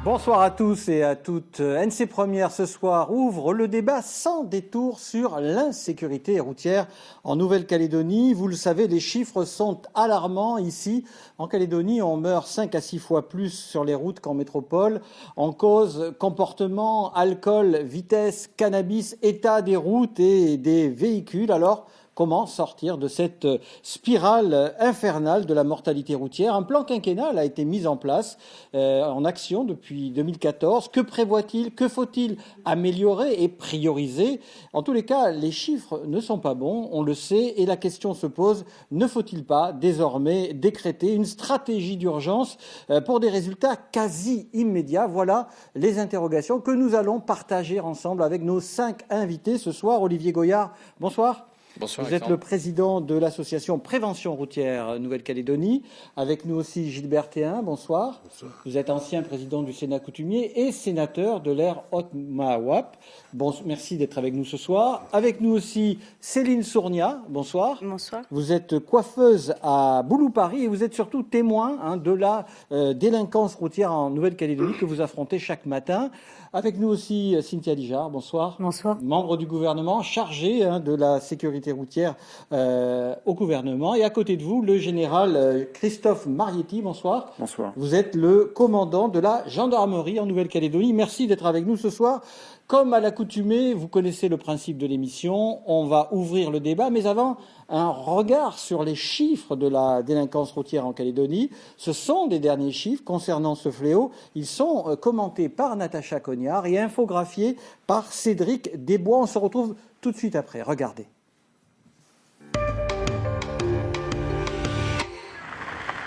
Bonsoir à tous et à toutes. NC Première ce soir ouvre le débat sans détour sur l'insécurité routière en Nouvelle-Calédonie. Vous le savez, les chiffres sont alarmants ici. En Calédonie, on meurt 5 à 6 fois plus sur les routes qu'en métropole. En cause, comportement, alcool, vitesse, cannabis, état des routes et des véhicules. Alors, comment sortir de cette spirale infernale de la mortalité routière? Un plan quinquennal a été mis en place en action depuis 2014. Que prévoit-il? Que faut-il améliorer et prioriser? En tous les cas, les chiffres ne sont pas bons, on le sait, et la question se pose, ne faut-il pas désormais décréter une stratégie d'urgence pour des résultats quasi immédiats? Voilà les interrogations que nous allons partager ensemble avec nos 5 invités ce soir. Olivier Goyard, bonsoir. Bonsoir, vous êtes le président de l'association Prévention routière Nouvelle-Calédonie. Avec nous aussi Gilbert Théin, bonsoir. Bonsoir. Vous êtes ancien président du Sénat coutumier et sénateur de l'aire Haute-Mahawap. Bon, merci d'être avec nous ce soir. Avec nous aussi Céline Sournia, bonsoir. Bonsoir. Vous êtes coiffeuse à Boulou-Paris et vous êtes surtout témoin de la délinquance routière en Nouvelle-Calédonie que vous affrontez chaque matin. Avec nous aussi Cynthia Lijard, bonsoir. Bonsoir. Membre du gouvernement chargé de la sécurité routière au gouvernement. Et à côté de vous, le général Christophe Marietti, bonsoir. Bonsoir. Vous êtes le commandant de la gendarmerie en Nouvelle-Calédonie. Merci d'être avec nous ce soir. Comme à l'accoutumée, vous connaissez le principe de l'émission, on va ouvrir le débat, mais avant, un regard sur les chiffres de la délinquance routière en Calédonie. Ce sont des derniers chiffres concernant ce fléau. Ils sont commentés par Natacha Cognard et infographiés par Cédric Desbois. On se retrouve tout de suite après. Regardez.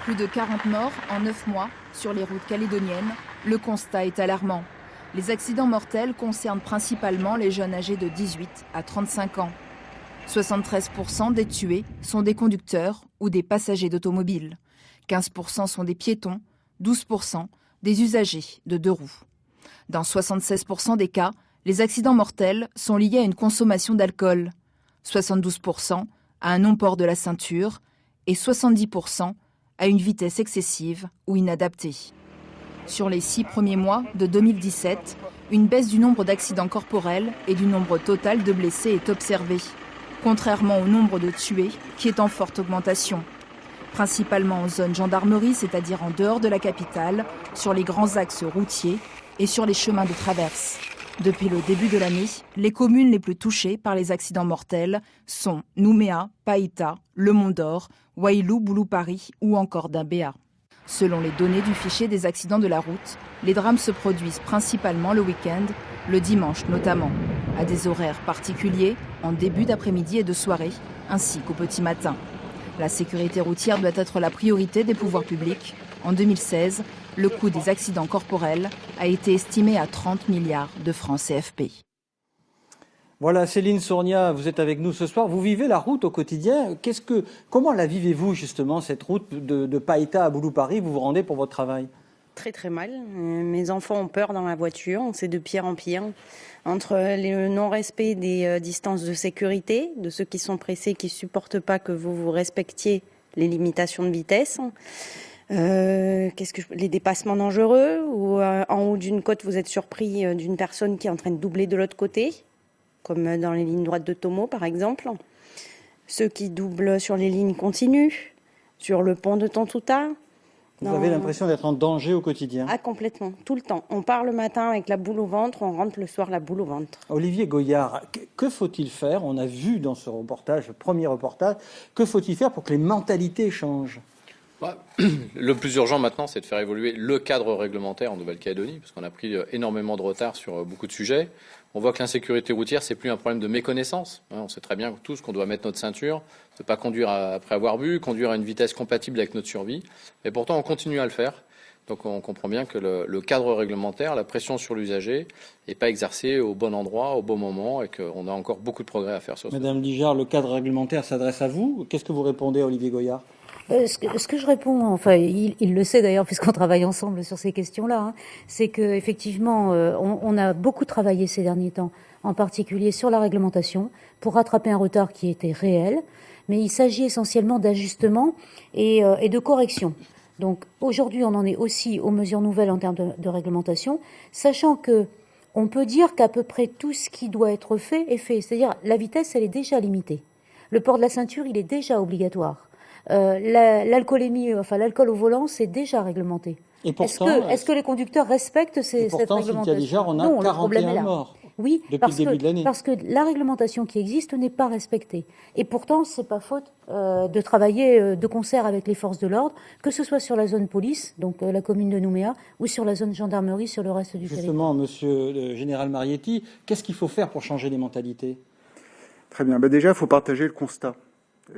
Plus de 40 morts en 9 mois sur les routes calédoniennes. Le constat est alarmant. Les accidents mortels concernent principalement les jeunes âgés de 18 à 35 ans. 73% des tués sont des conducteurs ou des passagers d'automobiles. 15% sont des piétons, 12% des usagers de 2 roues. Dans 76% des cas, les accidents mortels sont liés à une consommation d'alcool, 72% à un non-port de la ceinture et 70% à une vitesse excessive ou inadaptée. Sur les 6 premiers mois de 2017, une baisse du nombre d'accidents corporels et du nombre total de blessés est observée, contrairement au nombre de tués qui est en forte augmentation. Principalement en zone gendarmerie, c'est-à-dire en dehors de la capitale, sur les grands axes routiers et sur les chemins de traverse. Depuis le début de l'année, les communes les plus touchées par les accidents mortels sont Nouméa, Païta, Le Mont-d'Or, Wailou, Boulou-Paris ou encore Dambéa. Selon les données du fichier des accidents de la route, les drames se produisent principalement le week-end, le dimanche notamment, à des horaires particuliers, en début d'après-midi et de soirée, ainsi qu'au petit matin. La sécurité routière doit être la priorité des pouvoirs publics. En 2016, le coût des accidents corporels a été estimé à 30 milliards de francs CFP. Voilà, Céline Sournia, vous êtes avec nous ce soir. Vous vivez la route au quotidien. Comment la vivez-vous justement, cette route de Païta à Boulou-Paris? Vous vous rendez pour votre travail? Très très mal. Mes enfants ont peur dans la voiture. C'est de pire en pire. Entre le non-respect des distances de sécurité, de ceux qui sont pressés, qui ne supportent pas que vous respectiez les limitations de vitesse. Les dépassements dangereux, ou en haut d'une côte, vous êtes surpris d'une personne qui est en train de doubler de l'autre côté, comme dans les lignes droites de Tomo, par exemple. Ceux qui doublent sur les lignes continues, sur le pont de Tontouta. Vous avez l'impression d'être en danger au quotidien? Ah, complètement, tout le temps. On part le matin avec la boule au ventre, on rentre le soir la boule au ventre. Olivier Goyard, que faut-il faire? On a vu dans ce reportage, le premier reportage, que faut-il faire pour que les mentalités changent? Le plus urgent maintenant, c'est de faire évoluer le cadre réglementaire en Nouvelle-Calédonie, parce qu'on a pris énormément de retard sur beaucoup de sujets. On voit que l'insécurité routière, c'est plus un problème de méconnaissance. On sait très bien tous qu'on doit mettre notre ceinture, ne pas conduire après avoir bu, conduire à une vitesse compatible avec notre survie. Mais pourtant, on continue à le faire. Donc on comprend bien que le cadre réglementaire, la pression sur l'usager, n'est pas exercée au bon endroit, au bon moment, et qu'on a encore beaucoup de progrès à faire sur ça. Madame Lijard, le cadre réglementaire s'adresse à vous. Qu'est-ce que vous répondez à Olivier Goyard? Ce que je réponds, enfin, il le sait d'ailleurs puisqu'on travaille ensemble sur ces questions-là, c'est que effectivement, on a beaucoup travaillé ces derniers temps, en particulier sur la réglementation, pour rattraper un retard qui était réel, mais il s'agit essentiellement d'ajustement et de correction. Donc aujourd'hui, on en est aussi aux mesures nouvelles en termes de réglementation, sachant que on peut dire qu'à peu près tout ce qui doit être fait est fait. C'est-à-dire la vitesse, elle est déjà limitée. Le port de la ceinture, il est déjà obligatoire. L'alcoolémie, enfin l'alcool au volant, c'est déjà réglementé. Et pourtant, est-ce que les conducteurs respectent cette réglementation? Cynthia Lijard, on a Non, 41 morts. Oui, depuis le début de l'année. parce que la réglementation qui existe n'est pas respectée. Et pourtant, c'est pas faute de travailler de concert avec les forces de l'ordre, que ce soit sur la zone police, donc la commune de Nouméa, ou sur la zone gendarmerie, sur le reste du territoire. Justement, monsieur le général Marietti, qu'est-ce qu'il faut faire pour changer les mentalités? Très bien. Déjà, il faut partager le constat.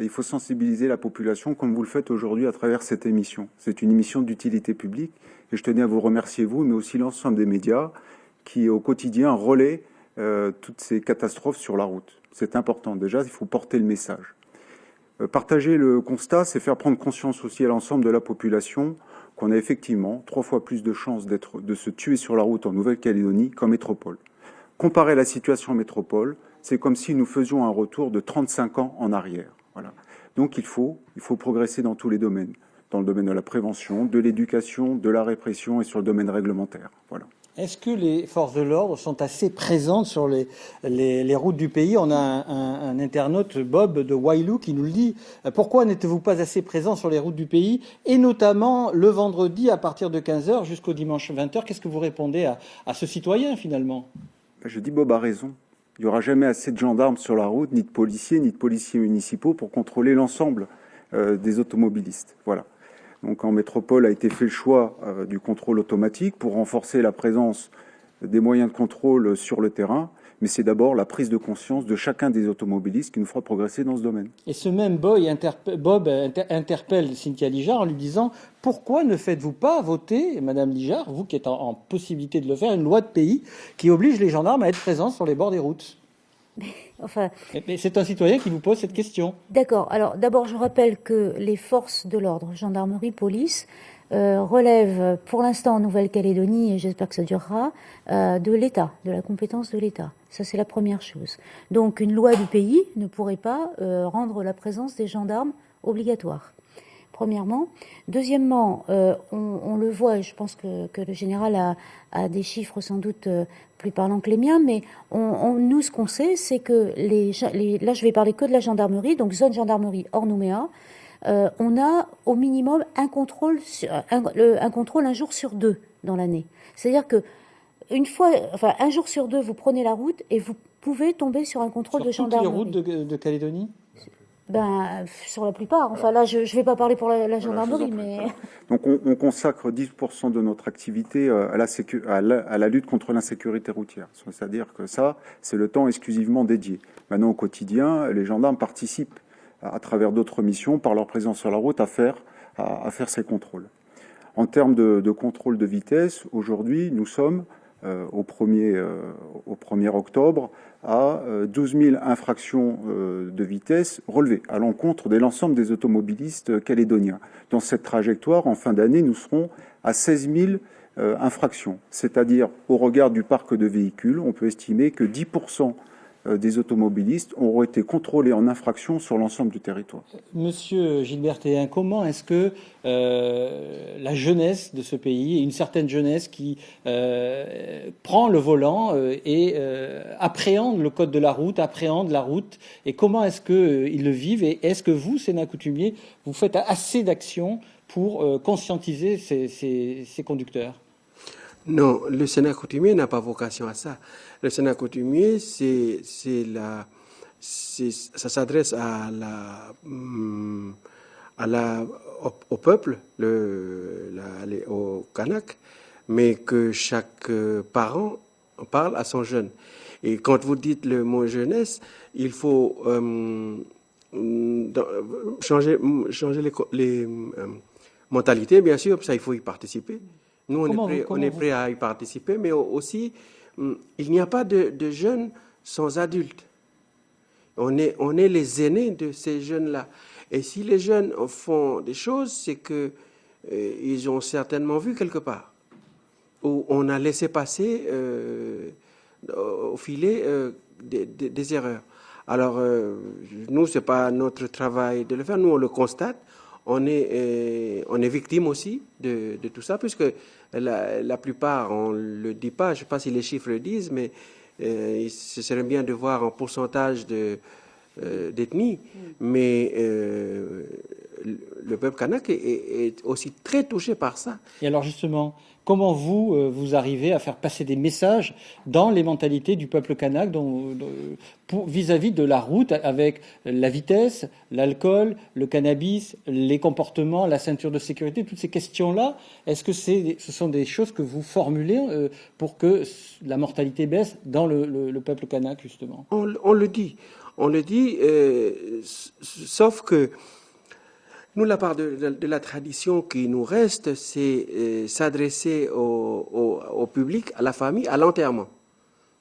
Il faut sensibiliser la population comme vous le faites aujourd'hui à travers cette émission. C'est une émission d'utilité publique et je tenais à vous remercier, vous, mais aussi l'ensemble des médias qui, au quotidien, relaient toutes ces catastrophes sur la route. C'est important. Déjà, il faut porter le message. Partager le constat, c'est faire prendre conscience aussi à l'ensemble de la population qu'on a effectivement 3 fois plus de chances de se tuer sur la route en Nouvelle-Calédonie qu'en métropole. Comparer la situation en métropole, c'est comme si nous faisions un retour de 35 ans en arrière. Voilà. Donc il faut progresser dans tous les domaines, dans le domaine de la prévention, de l'éducation, de la répression et sur le domaine réglementaire. Voilà. Est-ce que les forces de l'ordre sont assez présentes sur les routes du pays? On a un internaute, Bob de Wailou, qui nous le dit. Pourquoi n'êtes-vous pas assez présent sur les routes du pays? Et notamment le vendredi à partir de 15h jusqu'au dimanche 20h. Qu'est-ce que vous répondez à ce citoyen finalement? Je dis Bob a raison. Il n'y aura jamais assez de gendarmes sur la route, ni de policiers municipaux pour contrôler l'ensemble des automobilistes. Voilà. Donc en métropole a été fait le choix du contrôle automatique pour renforcer la présence des moyens de contrôle sur le terrain. Mais c'est d'abord la prise de conscience de chacun des automobilistes qui nous fera progresser dans ce domaine. Et ce même Bob interpelle Cynthia Lijard en lui disant « Pourquoi ne faites-vous pas voter, Madame Lijard, vous qui êtes en possibilité de le faire, une loi de pays qui oblige les gendarmes à être présents sur les bords des routes ?» Mais c'est un citoyen qui vous pose cette question. D'accord. Alors d'abord, je rappelle que les forces de l'ordre, gendarmerie, police, relèvent pour l'instant en Nouvelle-Calédonie, et j'espère que ça durera, de l'État, de la compétence de l'État. Ça, c'est la première chose. Donc une loi du pays ne pourrait pas rendre la présence des gendarmes obligatoire. Premièrement. Deuxièmement, on le voit, et je pense que le général a des chiffres sans doute plus parlants que les miens, mais nous, ce qu'on sait, c'est que là, je vais parler que de la gendarmerie, donc zone gendarmerie hors Nouméa, on a au minimum un contrôle un jour sur 2 dans l'année. C'est-à-dire que un jour sur 2, vous prenez la route et vous pouvez tomber sur un contrôle de gendarmerie. Sur toutes les routes de Calédonie? Sur la plupart. Enfin, là, je ne vais pas parler pour la gendarmerie, mais... Donc, on consacre 10% de notre activité à la lutte contre l'insécurité routière. C'est-à-dire que ça, c'est le temps exclusivement dédié. Maintenant, au quotidien, les gendarmes participent à travers d'autres missions, par leur présence sur la route, à faire ces contrôles. En termes de contrôle de vitesse, aujourd'hui, nous sommes au 1er octobre à 12 000 infractions de vitesse relevées à l'encontre de l'ensemble des automobilistes calédoniens. Dans cette trajectoire, en fin d'année, nous serons à 16 000 infractions. C'est-à-dire, au regard du parc de véhicules, on peut estimer que 10% des automobilistes auront été contrôlés en infraction sur l'ensemble du territoire. Monsieur Gilbert Théin, comment est-ce que la jeunesse de ce pays, une certaine jeunesse qui prend le volant et appréhende le code de la route, et comment est-ce qu'ils le vivent, et est-ce que vous, Sénat coutumier, vous faites assez d'actions pour conscientiser ces conducteurs? Non, le Sénat coutumier n'a pas vocation à ça. Le Sénat coutumier, ça s'adresse au peuple, au Kanak, mais que chaque parent parle à son jeune. Et quand vous dites le mot jeunesse, il faut changer les mentalités, bien sûr, ça il faut y participer. Nous, on est prêt à y participer, mais aussi, il n'y a pas de jeunes sans adultes. On est les aînés de ces jeunes-là. Et si les jeunes font des choses, c'est qu'ils ont certainement vu quelque part, où on a laissé passer au filet des erreurs. Alors, nous, ce n'est pas notre travail de le faire. Nous, on le constate, on est victime aussi de tout ça, puisque la plupart, on ne le dit pas, je ne sais pas si les chiffres le disent, mais ce serait bien de voir en pourcentage d'ethnie, mais le peuple kanak est aussi très touché par ça. Et alors justement, comment vous arrivez à faire passer des messages dans les mentalités du peuple kanak vis-à-vis de la route, avec la vitesse, l'alcool, le cannabis, les comportements, la ceinture de sécurité, toutes ces questions-là? Est-ce que ce sont des choses que vous formulez pour que la mortalité baisse dans le peuple kanak, justement? On le dit, sauf que nous, la part de la tradition qui nous reste, c'est s'adresser au public, à la famille, à l'enterrement.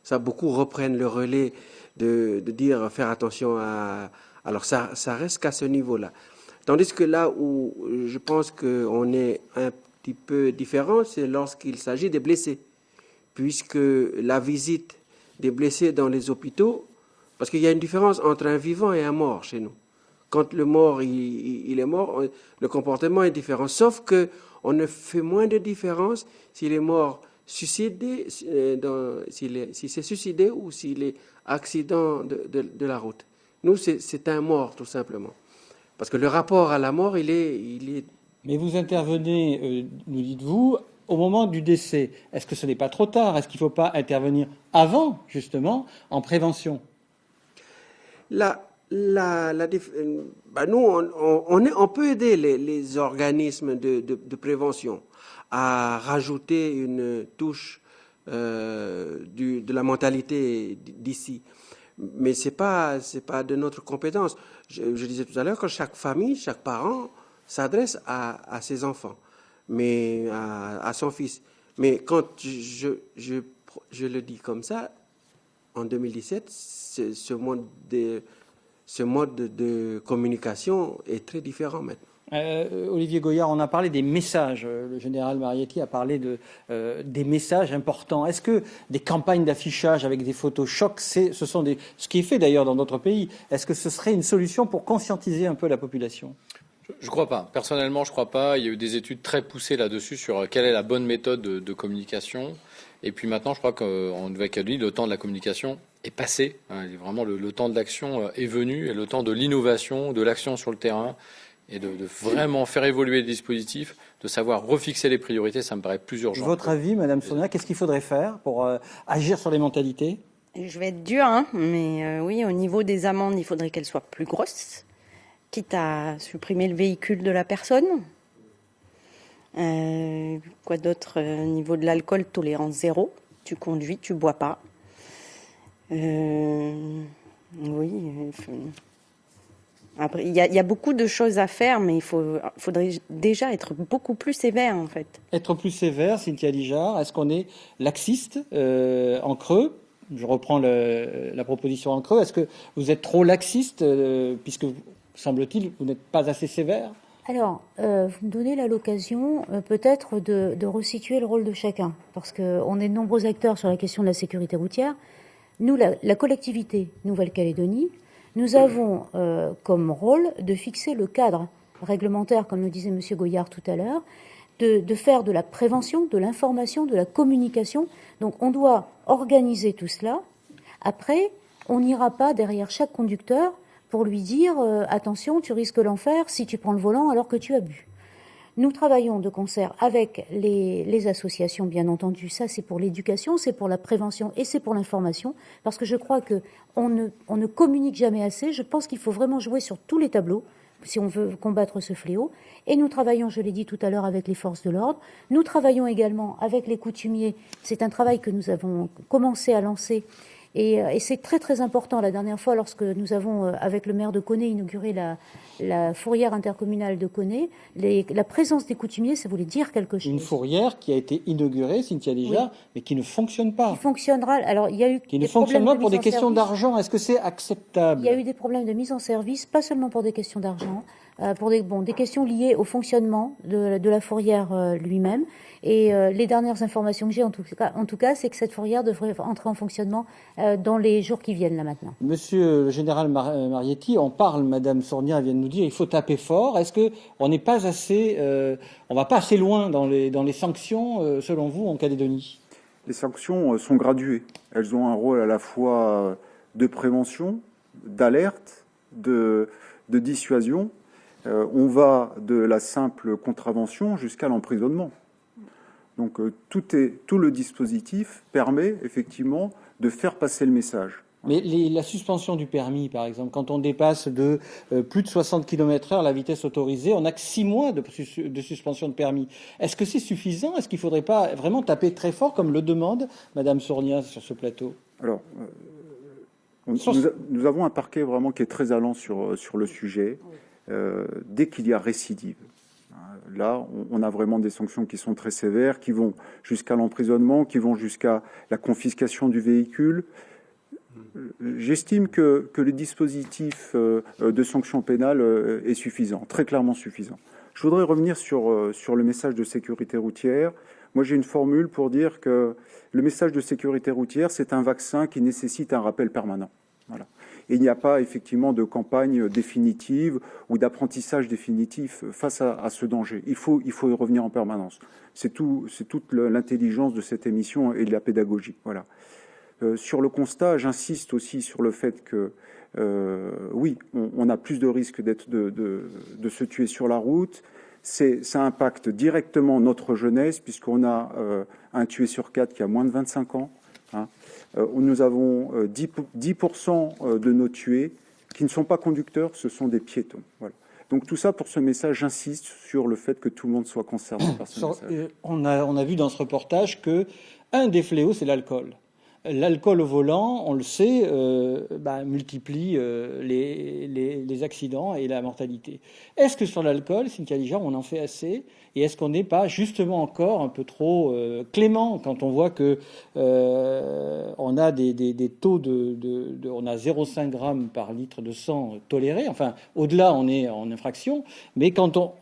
Ça, beaucoup reprennent le relais de dire faire attention à... Alors ça reste qu'à ce niveau-là. Tandis que là où je pense qu'on est un petit peu différent, c'est lorsqu'il s'agit des blessés. Puisque la visite des blessés dans les hôpitaux, parce qu'il y a une différence entre un vivant et un mort chez nous. Quand le mort, il est mort, le comportement est différent. Sauf que on ne fait moins de différence s'il est mort suicidé, s'il s'est suicidé ou s'il est accident de la route. Nous, c'est un mort, tout simplement. Parce que le rapport à la mort, il est... Mais vous intervenez, nous dites-vous, au moment du décès. Est-ce que ce n'est pas trop tard? Est-ce qu'il ne faut pas intervenir avant, justement, en prévention? Nous, on peut aider les organismes de prévention à rajouter une touche de la mentalité d'ici. Mais c'est pas de notre compétence. Je disais tout à l'heure que chaque famille, chaque parent s'adresse à ses enfants, mais à son fils. Mais quand je le dis comme ça, en 2017, ce mode de communication est très différent maintenant. Olivier Goyard, on a parlé des messages. Le général Marietti a parlé des messages importants. Est-ce que des campagnes d'affichage avec des photos chocs, ce qui est fait d'ailleurs dans d'autres pays, est-ce que ce serait une solution pour conscientiser un peu la population? Je ne crois pas. Personnellement, je ne crois pas. Il y a eu des études très poussées là-dessus sur quelle est la bonne méthode de communication. Et puis maintenant, je crois qu'en Nouvelle-Calédonie, le temps de la communication est passé. Vraiment, le temps de l'action est venu, et le temps de l'innovation, de l'action sur le terrain, et de vraiment faire évoluer les dispositifs, de savoir refixer les priorités, ça me paraît plus urgent. Votre avis, Madame Sonia, qu'est-ce qu'il faudrait faire pour agir sur les mentalités? Je vais être dure, mais oui, au niveau des amendes, il faudrait qu'elles soient plus grosses, quitte à supprimer le véhicule de la personne. Quoi d'autre? Au niveau de l'alcool, tolérance zéro. Tu conduis, tu bois pas. Oui. Après, il y a beaucoup de choses à faire, mais il faudrait déjà être beaucoup plus sévère, en fait. Être plus sévère, Cynthia Lijard. Est-ce qu'on est laxiste en creux? Je reprends la proposition en creux. Est-ce que vous êtes trop laxiste, puisque, semble-t-il, vous n'êtes pas assez sévère? Alors, vous me donnez là l'occasion peut-être de resituer le rôle de chacun, parce qu'on est de nombreux acteurs sur la question de la sécurité routière. Nous, la collectivité Nouvelle-Calédonie, nous avons comme rôle de fixer le cadre réglementaire, comme le disait M. Goyard tout à l'heure, de faire de la prévention, de l'information, de la communication. Donc on doit organiser tout cela. Après, on n'ira pas derrière chaque conducteur pour lui dire attention, tu risques l'enfer si tu prends le volant alors que tu as bu. Nous travaillons de concert avec les associations, bien entendu. Ça, c'est pour l'éducation, c'est pour la prévention et c'est pour l'information. Parce que je crois qu'on ne communique jamais assez. Je pense qu'il faut vraiment jouer sur tous les tableaux si on veut combattre ce fléau. Et nous travaillons, je l'ai dit tout à l'heure, avec les forces de l'ordre. Nous travaillons également avec les coutumiers. C'est un travail que nous avons commencé à lancer. Et c'est très très important. La dernière fois, lorsque nous avons, avec le maire de Koné, inauguré la fourrière intercommunale de Koné, la présence des coutumiers, ça voulait dire quelque chose. Une fourrière qui a été inaugurée, Cynthia Lijard, oui, mais qui ne fonctionne pas. Qui fonctionnera. Alors, il y a eu qui ne fonctionne pas pour des questions d'argent. Est-ce que c'est acceptable? Il y a eu des problèmes de mise en service, pas seulement pour des questions d'argent. pour des questions liées au fonctionnement de la fourrière lui-même. Et les dernières informations que j'ai, en tout cas, c'est que cette fourrière devrait entrer en fonctionnement dans les jours qui viennent là maintenant. Monsieur le général Marietti, on parle, Madame Sournière vient de nous dire, il faut taper fort. Est-ce que on n'est pas assez, on va pas assez loin dans les sanctions, selon vous, en Calédonie? Les sanctions sont graduées. Elles ont un rôle à la fois de prévention, d'alerte, de dissuasion. On va de la simple contravention jusqu'à l'emprisonnement. Donc tout le dispositif permet effectivement de faire passer le message. Mais la suspension du permis, par exemple, quand on dépasse de plus de 60 km/h la vitesse autorisée, on n'a que 6 mois de suspension de permis. Est-ce que c'est suffisant? Est-ce qu'il ne faudrait pas vraiment taper très fort, comme le demande Madame Sournière sur ce plateau? Alors, nous avons un parquet vraiment qui est très allant sur le sujet. Dès qu'il y a récidive, là, on a vraiment des sanctions qui sont très sévères, qui vont jusqu'à l'emprisonnement, qui vont jusqu'à la confiscation du véhicule. J'estime que le dispositif de sanctions pénales est suffisant, très clairement suffisant. Je voudrais revenir sur le message de sécurité routière. Moi, j'ai une formule pour dire que le message de sécurité routière, c'est un vaccin qui nécessite un rappel permanent. Voilà. Et il n'y a pas effectivement de campagne définitive ou d'apprentissage définitif face à ce danger. Il faut y revenir en permanence. C'est toute l'intelligence de cette émission et de la pédagogie. Voilà. Sur le constat, j'insiste aussi sur le fait que oui, on a plus de risques de se tuer sur la route. Ça impacte directement notre jeunesse puisqu'on a un tué sur 4 qui a moins de 25 ans. Hein. Nous avons 10% de nos tués qui ne sont pas conducteurs, ce sont des piétons. Voilà. Donc tout ça pour ce message, j'insiste sur le fait que tout le monde soit concerné par ce message. On a vu dans ce reportage que un des fléaux, c'est l'alcool. L'alcool au volant, on le sait, multiplie les accidents et la mortalité. Est-ce que sur l'alcool, Cynthia Lijard, on en fait assez? Et est-ce qu'on n'est pas justement encore un peu trop clément quand on voit que on a des taux on a 0,5 grammes par litre de sang tolérés. Enfin, au-delà, on est en infraction. Mais quand on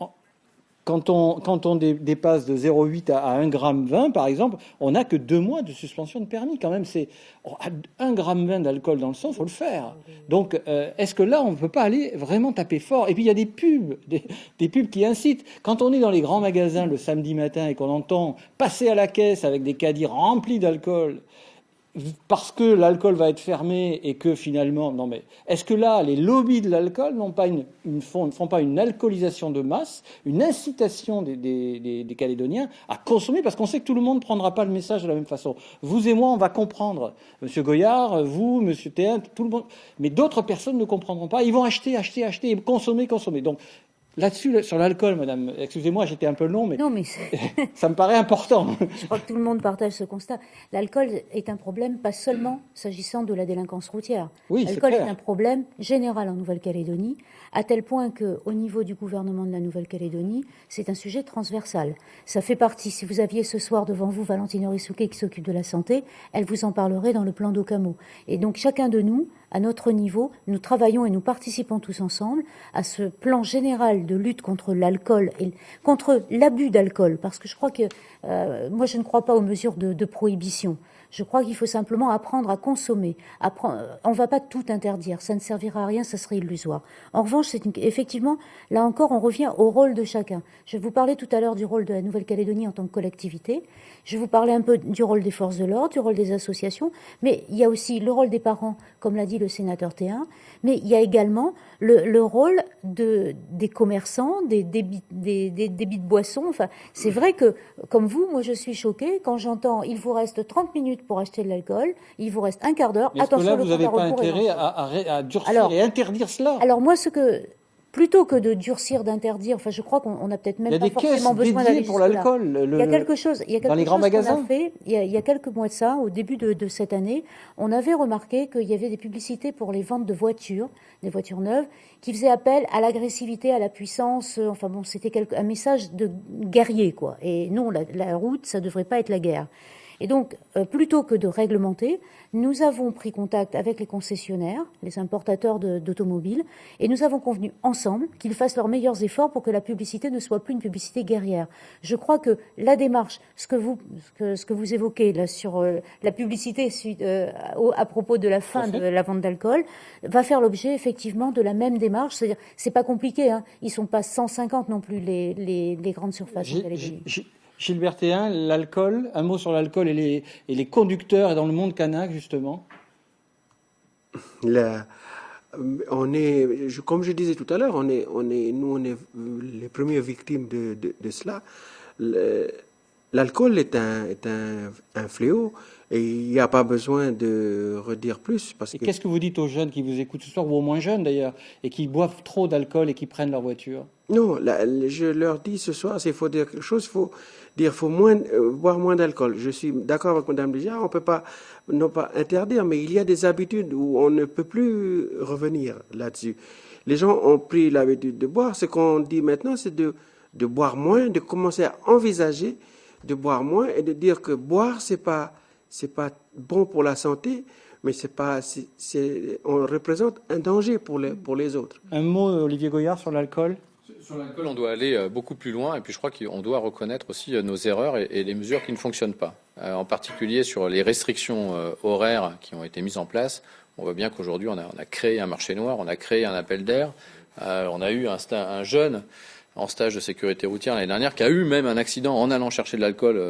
dépasse de 0,8 à 1,20 g, par exemple, on n'a que 2 mois de suspension de permis. Quand même, c'est 1,20 g d'alcool dans le sang, il faut le faire. Donc, est-ce que là, on ne peut pas aller vraiment taper fort? Et puis, il y a des pubs, des pubs qui incitent. Quand on est dans les grands magasins le samedi matin et qu'on entend passer à la caisse avec des caddies remplis d'alcool, parce que l'alcool va être fermé et que finalement, non mais est-ce que là les lobbies de l'alcool ne font pas une alcoolisation de masse, une incitation des Calédoniens à consommer, parce qu'on sait que tout le monde ne prendra pas le message de la même façon. Vous et moi, on va comprendre. Monsieur Goyard, vous, Monsieur Théin, tout le monde, mais d'autres personnes ne comprendront pas. Ils vont acheter et consommer. Donc là-dessus, sur l'alcool, madame, excusez-moi, j'étais un peu long, mais, non, mais ça me paraît important. Je crois que tout le monde partage ce constat. L'alcool est un problème, pas seulement s'agissant de la délinquance routière. Oui, l'alcool est un problème général en Nouvelle-Calédonie, à tel point qu'au niveau du gouvernement de la Nouvelle-Calédonie, c'est un sujet transversal. Ça fait partie, si vous aviez ce soir devant vous Valentine Orissouquet qui s'occupe de la santé, elle vous en parlerait dans le plan d'Ocamo. Et donc chacun de nous, à notre niveau, nous travaillons et nous participons tous ensemble à ce plan général de lutte contre l'alcool et contre l'abus d'alcool, parce que je crois que moi je ne crois pas aux mesures de prohibition. Je crois qu'il faut simplement apprendre à consommer. On ne va pas tout interdire, ça ne servira à rien, ça serait illusoire. En revanche, effectivement, là encore, on revient au rôle de chacun. Je vous parlais tout à l'heure du rôle de la Nouvelle-Calédonie en tant que collectivité. Je vous parlais un peu du rôle des forces de l'ordre, du rôle des associations, mais il y a aussi le rôle des parents, comme l'a dit le sénateur Théin, mais il y a également le rôle des commerçants, des débits de boissons. Enfin, c'est vrai que, comme vous, moi je suis choquée quand j'entends « il vous reste 30 minutes pour acheter de l'alcool, il vous reste un quart d'heure, attention, le compte à rebours ». Est-ce que là, vous n'avez pas intérêt à durcir et interdire cela? Alors moi, plutôt que de durcir, d'interdire, enfin, je crois qu'on a peut-être même pas forcément besoin d'aller pour l'alcool. Il y a quelque chose dans les grands magasins. Qu'on a fait, il y a quelques mois de ça, au début de cette année, on avait remarqué qu'il y avait des publicités pour les ventes de voitures, des voitures neuves, qui faisaient appel à l'agressivité, à la puissance. Enfin bon, c'était un message de guerrier, quoi. Et non, la route, ça devrait pas être la guerre. Et donc, plutôt que de réglementer, nous avons pris contact avec les concessionnaires, les importateurs d'automobiles, et nous avons convenu ensemble qu'ils fassent leurs meilleurs efforts pour que la publicité ne soit plus une publicité guerrière. Je crois que la démarche, ce que vous évoquez là sur la publicité à propos de la fin de la vente d'alcool, va faire l'objet effectivement de la même démarche. C'est-à-dire, c'est pas compliqué, hein. Ils sont pas 150 non plus les grandes surfaces. Gilles Berthéin, l'alcool, un mot sur l'alcool et les conducteurs dans le monde kanak, justement. Comme je disais tout à l'heure, on est les premières victimes de cela. L'alcool est un fléau et il n'y a pas besoin de redire plus. Qu'est-ce que vous dites aux jeunes qui vous écoutent ce soir, ou aux moins jeunes d'ailleurs, et qui boivent trop d'alcool et qui prennent leur voiture? Non, je leur dis ce soir, s'il faut dire quelque chose, il faut boire moins d'alcool. Je suis d'accord avec Mme Lijard, on ne peut pas, non pas interdire, mais il y a des habitudes où on ne peut plus revenir là-dessus. Les gens ont pris l'habitude de boire. Ce qu'on dit maintenant, c'est de boire moins, de commencer à envisager de boire moins et de dire que boire, c'est pas bon pour la santé, mais on représente un danger pour les autres. Un mot, Olivier Goyard, sur l'alcool? Sur l'alcool, on doit aller beaucoup plus loin, et puis je crois qu'on doit reconnaître aussi nos erreurs et les mesures qui ne fonctionnent pas. En particulier sur les restrictions horaires qui ont été mises en place. On voit bien qu'aujourd'hui, on a créé un marché noir, on a créé un appel d'air. On a eu un jeune en stage de sécurité routière l'année dernière qui a eu même un accident en allant chercher de l'alcool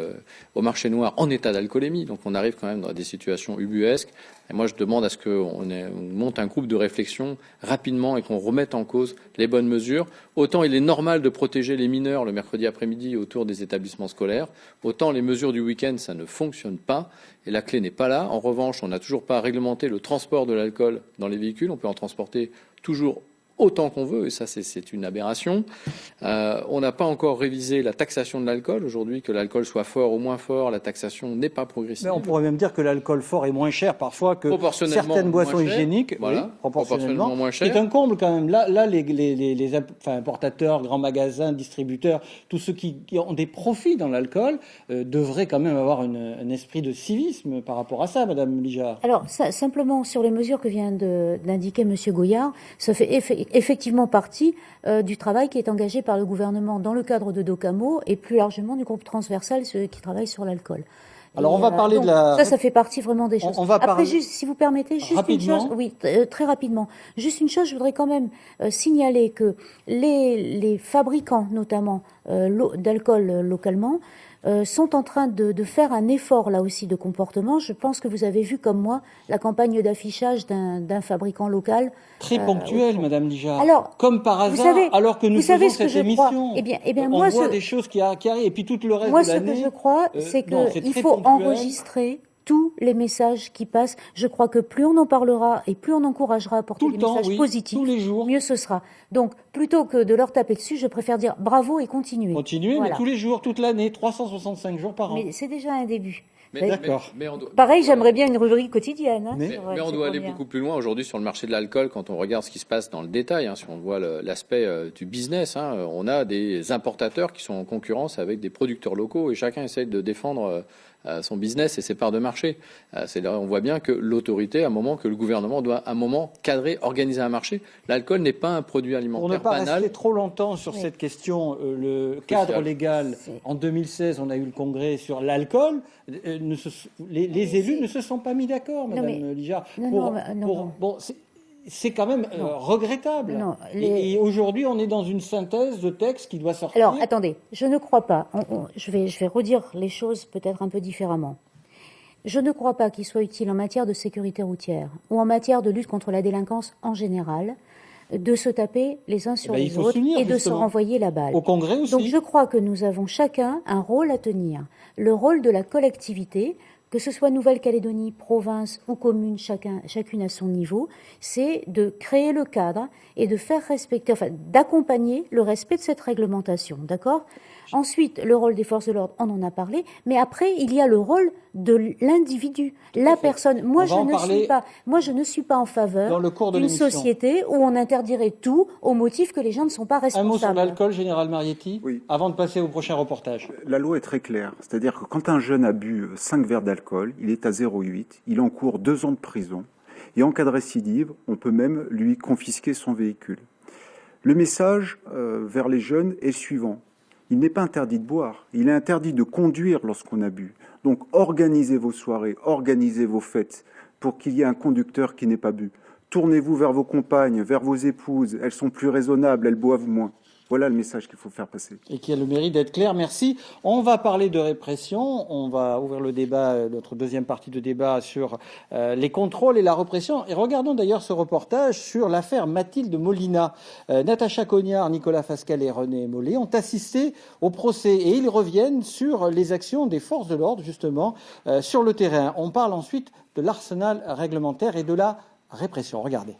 au marché noir en état d'alcoolémie. Donc on arrive quand même dans des situations ubuesques. Et moi, je demande à ce qu'on monte un groupe de réflexion rapidement et qu'on remette en cause les bonnes mesures. Autant il est normal de protéger les mineurs le mercredi après-midi autour des établissements scolaires, autant les mesures du week-end, ça ne fonctionne pas. Et la clé n'est pas là. En revanche, on n'a toujours pas réglementé le transport de l'alcool dans les véhicules. On peut en transporter toujours autant qu'on veut, et ça c'est une aberration. On n'a pas encore révisé la taxation de l'alcool. Aujourd'hui, que l'alcool soit fort ou moins fort, la taxation n'est pas progressive. Mais on pourrait même dire que l'alcool fort est moins cher parfois que certaines boissons hygiéniques. Voilà, oui, proportionnellement moins cher. C'est un comble quand même. Là les importateurs, grands magasins, distributeurs, tous ceux qui ont des profits dans l'alcool devraient quand même avoir un esprit de civisme par rapport à ça, Madame Lijard. Alors, simplement sur les mesures que vient d'indiquer Monsieur Goyard, ça fait effectivement partie du travail qui est engagé par le gouvernement dans le cadre de Docamo et plus largement du groupe transversal qui travaille sur l'alcool. Alors, on va parler de la... Ça fait partie vraiment des choses. Après, juste, si vous permettez, juste rapidement. Une chose, oui, très rapidement. Juste une chose, je voudrais quand même signaler que les fabricants, notamment d'alcool localement, sont en train de faire un effort là aussi de comportement. Je pense que vous avez vu comme moi la campagne d'affichage d'un fabricant local. Très ponctuelle, Madame Lijard. Alors, comme par hasard, alors que nous faisons cette émission, on voit des choses qui arrivent, et puis tout le reste de l'année. Moi, ce que je crois, c'est qu'il faut enregistrer tous les messages qui passent. Je crois que plus on en parlera et plus on encouragera à porter des messages positifs, tous les jours, mieux ce sera. Donc, plutôt que de leur taper dessus, je préfère dire bravo et continuer. Continuer, voilà. Mais tous les jours, toute l'année, 365 jours par an. Mais c'est déjà un début. D'accord. Pareil, j'aimerais bien une rubrique quotidienne. Hein, mais on doit aller beaucoup plus loin aujourd'hui sur le marché de l'alcool quand on regarde ce qui se passe dans le détail. Si on voit l'aspect du business, on a des importateurs qui sont en concurrence avec des producteurs locaux et chacun essaie de défendre son business et ses parts de marché. On voit bien que l'autorité, que le gouvernement doit à un moment cadrer, organiser un marché. L'alcool n'est pas un produit alimentaire banal. Pour ne pas rester trop longtemps sur cette question, le cadre légal, en 2016, on a eu le congrès sur l'alcool. Les élus ne se sont pas mis d'accord, Madame Lijard. C'est quand même regrettable. Et aujourd'hui, on est dans une synthèse de texte qui doit sortir. Alors, attendez, je ne crois pas. Je vais redire les choses peut-être un peu différemment. Je ne crois pas qu'il soit utile en matière de sécurité routière ou en matière de lutte contre la délinquance en général de se taper les uns sur les autres et de se renvoyer la balle. Au Congrès aussi. Donc je crois que nous avons chacun un rôle à tenir. Le rôle de la collectivité que ce soit Nouvelle-Calédonie, province ou commune, chacune à son niveau, c'est de créer le cadre et de faire respecter, enfin, d'accompagner le respect de cette réglementation, d'accord ? Ensuite, le rôle des forces de l'ordre, on en a parlé, mais après, il y a le rôle de l'individu, la personne. Moi, je ne suis pas en faveur d'une société où on interdirait tout au motif que les gens ne sont pas responsables. Un mot sur l'alcool, Général Marietti, oui. Avant de passer au prochain reportage. La loi est très claire, c'est-à-dire que quand un jeune a bu 5 verres d'alcool, il est à 0,8, il encourt 2 ans de prison, et en cas de récidive, on peut même lui confisquer son véhicule. Le message vers les jeunes est le suivant. Il n'est pas interdit de boire, il est interdit de conduire lorsqu'on a bu. Donc organisez vos soirées, organisez vos fêtes pour qu'il y ait un conducteur qui n'ait pas bu. Tournez-vous vers vos compagnes, vers vos épouses, elles sont plus raisonnables, elles boivent moins. Voilà le message qu'il faut faire passer. Et qui a le mérite d'être clair. Merci. On va parler de répression. On va ouvrir le débat, notre deuxième partie de débat sur les contrôles et la répression. Et regardons d'ailleurs ce reportage sur l'affaire Mathilde Molina. Natacha Cognard, Nicolas Fasquelle et René Mollet ont assisté au procès et ils reviennent sur les actions des forces de l'ordre, justement, sur le terrain. On parle ensuite de l'arsenal réglementaire et de la répression. Regardez.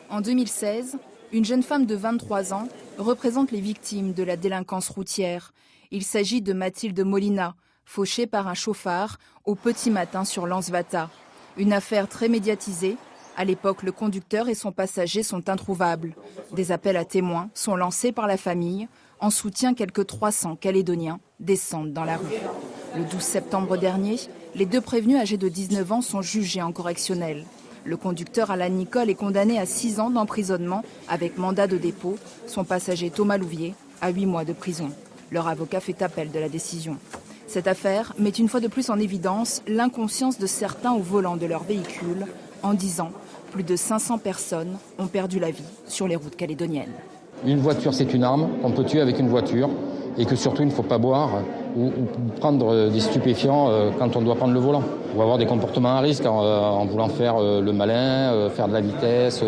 En 2016, une jeune femme de 23 ans représente les victimes de la délinquance routière. Il s'agit de Mathilde Molina, fauchée par un chauffard au petit matin sur Lansvata. Une affaire très médiatisée. À l'époque, le conducteur et son passager sont introuvables. Des appels à témoins sont lancés par la famille. En soutien, quelques 300 Calédoniens descendent dans la rue. Le 12 septembre dernier, les 2 prévenus âgés de 19 ans sont jugés en correctionnel. Le conducteur Alan Nicole est condamné à 6 ans d'emprisonnement avec mandat de dépôt. Son passager Thomas Louvier à 8 mois de prison. Leur avocat fait appel de la décision. Cette affaire met une fois de plus en évidence l'inconscience de certains au volant de leur véhicule. En 10 ans, plus de 500 personnes ont perdu la vie sur les routes calédoniennes. Une voiture, c'est une arme qu'on peut tuer avec une voiture et que surtout il ne faut pas boire ou prendre des stupéfiants quand on doit prendre le volant. Ou avoir des comportements à risque en voulant faire le malin, faire de la vitesse.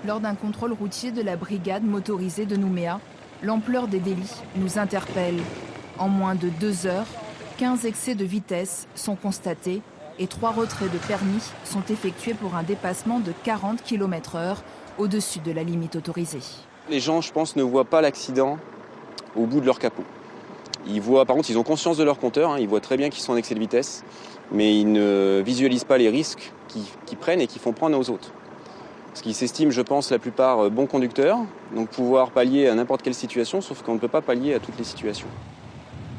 Lors d'un contrôle routier de la brigade motorisée de Nouméa, l'ampleur des délits nous interpelle. En moins de 2 heures, 15 excès de vitesse sont constatés et 3 retraits de permis sont effectués pour un dépassement de 40 km/h au-dessus de la limite autorisée. Les gens, je pense, ne voient pas l'accident au bout de leur capot. Ils voient, par contre, ils ont conscience de leur compteur, ils voient très bien qu'ils sont en excès de vitesse, mais ils ne visualisent pas les risques qu'ils prennent et qu'ils font prendre aux autres. Parce qu'ils s'estiment, je pense, la plupart bons conducteurs, donc pouvoir pallier à n'importe quelle situation, sauf qu'on ne peut pas pallier à toutes les situations.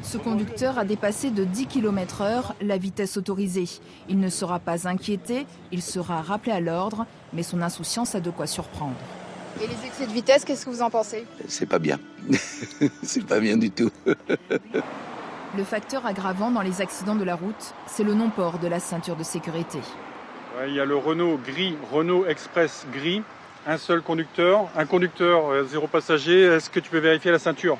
Ce conducteur a dépassé de 10 km/h la vitesse autorisée. Il ne sera pas inquiété, il sera rappelé à l'ordre, mais son insouciance a de quoi surprendre. Et les excès de vitesse, qu'est-ce que vous en pensez ? C'est pas bien. C'est pas bien du tout. Le facteur aggravant dans les accidents de la route, c'est le non-port de la ceinture de sécurité. Il y a le Renault gris, Renault Express gris, un seul conducteur, 0 passager. Est-ce que tu peux vérifier la ceinture ?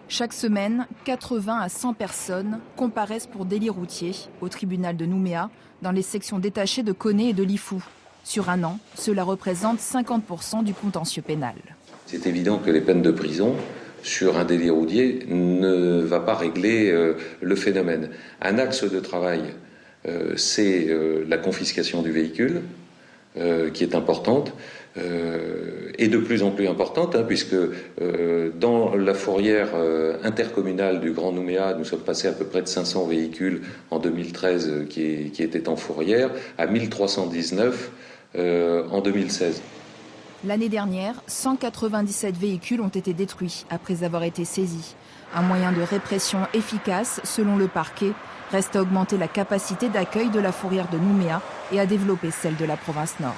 Chaque semaine, 80 à 100 personnes comparaissent pour délit routier au tribunal de Nouméa, dans les sections détachées de Koné et de Lifou. Sur un an, cela représente 50% du contentieux pénal. C'est évident que les peines de prison sur un délit routier ne va pas régler le phénomène. Un axe de travail, c'est la confiscation du véhicule, qui est importante, et de plus en plus importante, puisque dans la fourrière intercommunale du Grand Nouméa, nous sommes passés à peu près de 500 véhicules en 2013 qui étaient en fourrière, à 1319 en 2016. L'année dernière, 197 véhicules ont été détruits après avoir été saisis. Un moyen de répression efficace, selon le parquet, reste à augmenter la capacité d'accueil de la fourrière de Nouméa et à développer celle de la province Nord.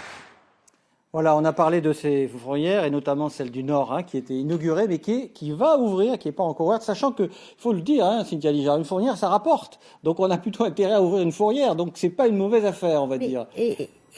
Voilà, on a parlé de ces fourrières et notamment celle du Nord qui était inaugurée mais qui va ouvrir, qui n'est pas encore ouverte, sachant que, il faut le dire, Cynthia Ligard, une fourrière ça rapporte. Donc on a plutôt intérêt à ouvrir une fourrière, donc c'est pas une mauvaise affaire, on va dire.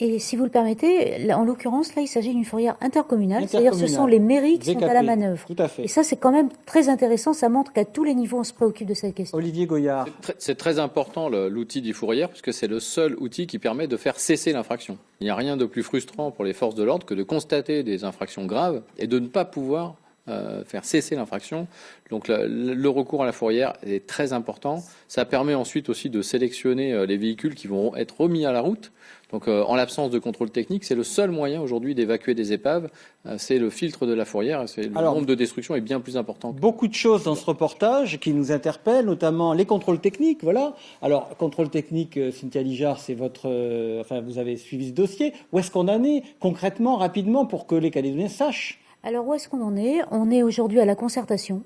Et si vous le permettez, en l'occurrence, là, il s'agit d'une fourrière intercommunale, c'est-à-dire ce sont les mairies qui sont à la manœuvre. Tout à fait. Et ça, c'est quand même très intéressant, ça montre qu'à tous les niveaux, on se préoccupe de cette question. Olivier Goyard. C'est très important l'outil d'e-fourrière, puisque c'est le seul outil qui permet de faire cesser l'infraction. Il n'y a rien de plus frustrant pour les forces de l'ordre que de constater des infractions graves et de ne pas pouvoir faire cesser l'infraction. Donc le recours à la fourrière est très important. Ça permet ensuite aussi de sélectionner les véhicules qui vont être remis à la route. Donc en l'absence de contrôle technique, c'est le seul moyen aujourd'hui d'évacuer des épaves. C'est le filtre de la fourrière. Le nombre de destructions est bien plus important. Beaucoup de choses dans ce reportage qui nous interpellent, notamment les contrôles techniques. Voilà. Alors, contrôle technique, Cynthia Lijard, c'est vous avez suivi ce dossier. Où est-ce qu'on en est concrètement, rapidement, pour que les Calédoniens sachent? Alors, où est-ce qu'on en est? On est aujourd'hui à la concertation.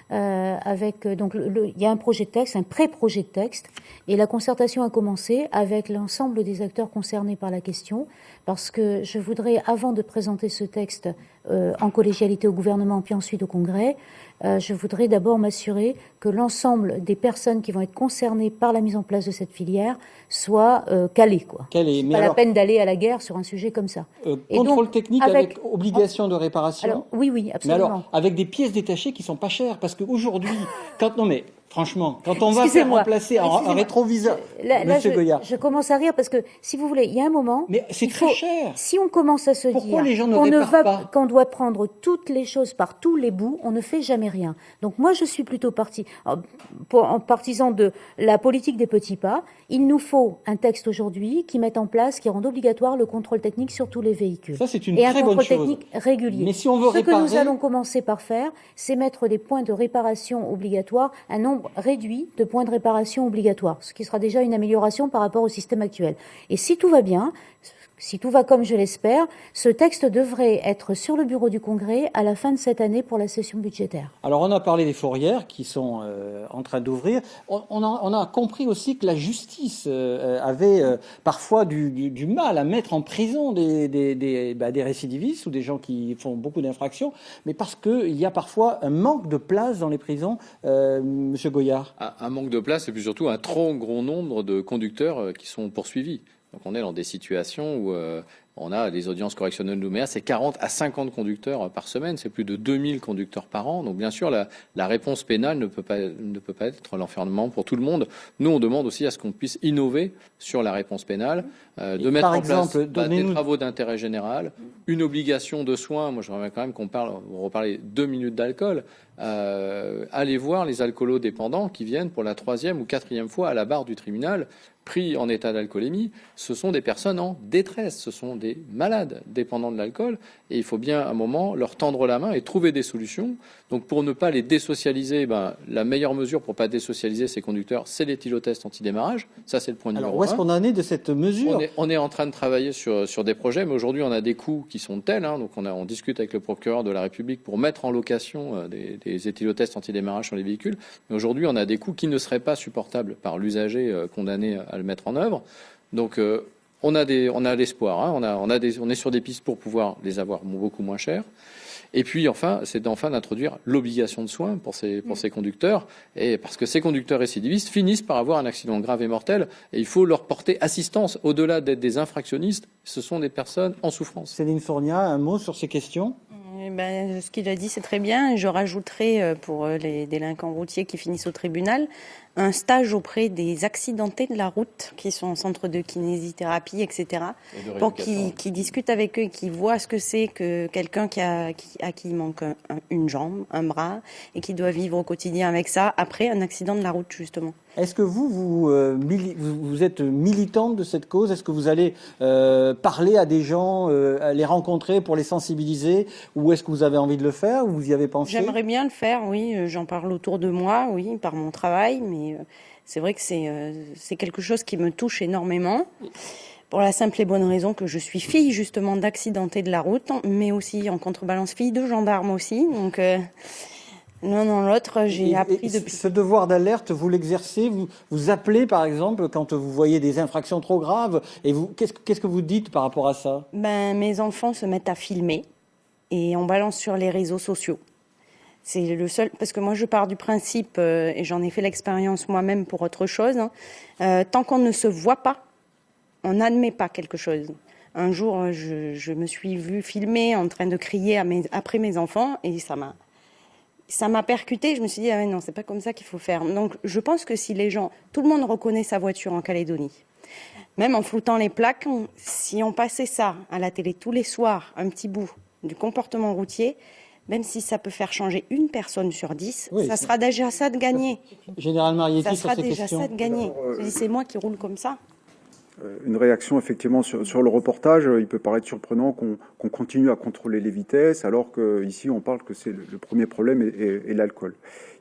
Il y a un projet de texte, un pré-projet de texte, et la concertation a commencé avec l'ensemble des acteurs concernés par la question, parce que je voudrais, avant de présenter ce texte en collégialité au gouvernement puis ensuite au Congrès, je voudrais d'abord m'assurer que l'ensemble des personnes qui vont être concernées par la mise en place de cette filière soient calées, quoi. C'est pas la peine d'aller à la guerre sur un sujet comme ça. Contrôle technique avec obligation de réparation. Alors, oui, absolument. Mais alors, avec des pièces détachées qui sont pas chères, parce qu'aujourd'hui, franchement, quand on va faire remplacer un rétroviseur, Monsieur Goyard. Je commence à rire parce que, si vous voulez, il y a un moment. Mais c'est très cher. Si on commence à se Pourquoi dire les gens ne réparent pas qu'on doit prendre toutes les choses par tous les bouts, on ne fait jamais rien. Donc moi, je suis plutôt partisan de la politique des petits pas. Il nous faut un texte aujourd'hui qui mette en place, qui rende obligatoire le contrôle technique sur tous les véhicules. Ça, c'est une très bonne chose. Et un contrôle technique régulier. Mais si on veut réparer... Ce que nous allons commencer par faire, c'est mettre des points de réparation obligatoires, un nombre réduit de points de réparation obligatoires, ce qui sera déjà une amélioration par rapport au système actuel. Et si tout va bien, si tout va comme je l'espère, ce texte devrait être sur le bureau du Congrès à la fin de cette année pour la session budgétaire. Alors on a parlé des fourrières qui sont en train d'ouvrir. On a compris aussi que la justice avait parfois du mal à mettre en prison des récidivistes ou des gens qui font beaucoup d'infractions, mais parce qu'il y a parfois un manque de place dans les prisons. Monsieur Goyard. Un manque de place et puis surtout un trop gros nombre de conducteurs qui sont poursuivis. Donc on est dans des situations où on a des audiences correctionnelles de Nouméa, c'est 40 à 50 conducteurs par semaine, c'est plus de 2000 conducteurs par an. Donc bien sûr, la réponse pénale ne peut pas être l'enfermement pour tout le monde. Nous, on demande aussi à ce qu'on puisse innover sur la réponse pénale, de mettre en place des travaux d'intérêt général, une obligation de soins. Moi, je voudrais quand même qu'on reparle 2 minutes d'alcool. Allez voir les alcoolodépendants qui viennent pour la 3e ou 4e fois à la barre du tribunal, pris en état d'alcoolémie. Ce sont des personnes en détresse, ce sont des malades dépendants de l'alcool, et il faut bien à un moment leur tendre la main et trouver des solutions. Donc pour ne pas les désocialiser, la meilleure mesure pour ne pas désocialiser ces conducteurs, c'est l'éthylotest antidémarrage. Ça, c'est le point numéro 1. Alors où est-ce qu'on en est de cette mesure? On est en train de travailler sur des projets, mais aujourd'hui on a des coûts qui sont tels, donc on discute avec le procureur de la République pour mettre en location des éthylotests antidémarrage sur les véhicules. Mais aujourd'hui on a des coûts qui ne seraient pas supportables par l'usager condamné à le mettre en œuvre. Donc on a l'espoir, on est sur des pistes pour pouvoir les avoir beaucoup moins chers. Et puis c'est d'introduire l'obligation de soins pour ces conducteurs, et parce que ces conducteurs récidivistes finissent par avoir un accident grave et mortel, et il faut leur porter assistance. Au-delà d'être des infractionnistes, ce sont des personnes en souffrance. Céline Fourniat, un mot sur ces questions? Ce qu'il a dit, c'est très bien. Je rajouterai pour les délinquants routiers qui finissent au tribunal un stage auprès des accidentés de la route qui sont en centre de kinésithérapie, etc. Pour qu'ils discutent avec eux et qu'ils voient ce que c'est que quelqu'un à qui il manque une jambe, un bras, et qui doit vivre au quotidien avec ça après un accident de la route, justement. Est-ce que vous êtes militante de cette cause? Est-ce que vous allez parler à des gens, les rencontrer pour les sensibiliser, ou est-ce que vous avez envie de le faire, ou vous y avez pensé? J'aimerais bien le faire, oui. J'en parle autour de moi, oui, par mon travail, mais c'est vrai que c'est quelque chose qui me touche énormément. Pour la simple et bonne raison que je suis fille justement d'accidentés de la route, mais aussi en contrebalance fille de gendarme aussi. Donc l'un dans l'autre, j'ai appris depuis. Ce devoir d'alerte, vous l'exercez, vous appelez par exemple quand vous voyez des infractions trop graves, et qu'est-ce que vous dites par rapport à ça? Mes enfants se mettent à filmer et on balance sur les réseaux sociaux. C'est le seul, parce que moi je pars du principe, et j'en ai fait l'expérience moi-même pour autre chose, tant qu'on ne se voit pas, on n'admet pas quelque chose. Un jour, je me suis vue filmer en train de crier après mes enfants, et ça m'a percuté. Je me suis dit, non, c'est pas comme ça qu'il faut faire. Donc je pense que si les gens, tout le monde reconnaît sa voiture en Calédonie, même en floutant les plaques, si on passait ça à la télé tous les soirs, un petit bout du comportement routier, même si ça peut faire changer une personne sur 10, Oui, ça sera déjà ça de gagner. Général Marietti, Ça sur sera ces déjà questions. ça de gagner. C'est moi qui roule comme ça. Une réaction effectivement sur le reportage. Il peut paraître surprenant qu'on continue à contrôler les vitesses alors qu'ici on parle que c'est le premier problème est l'alcool.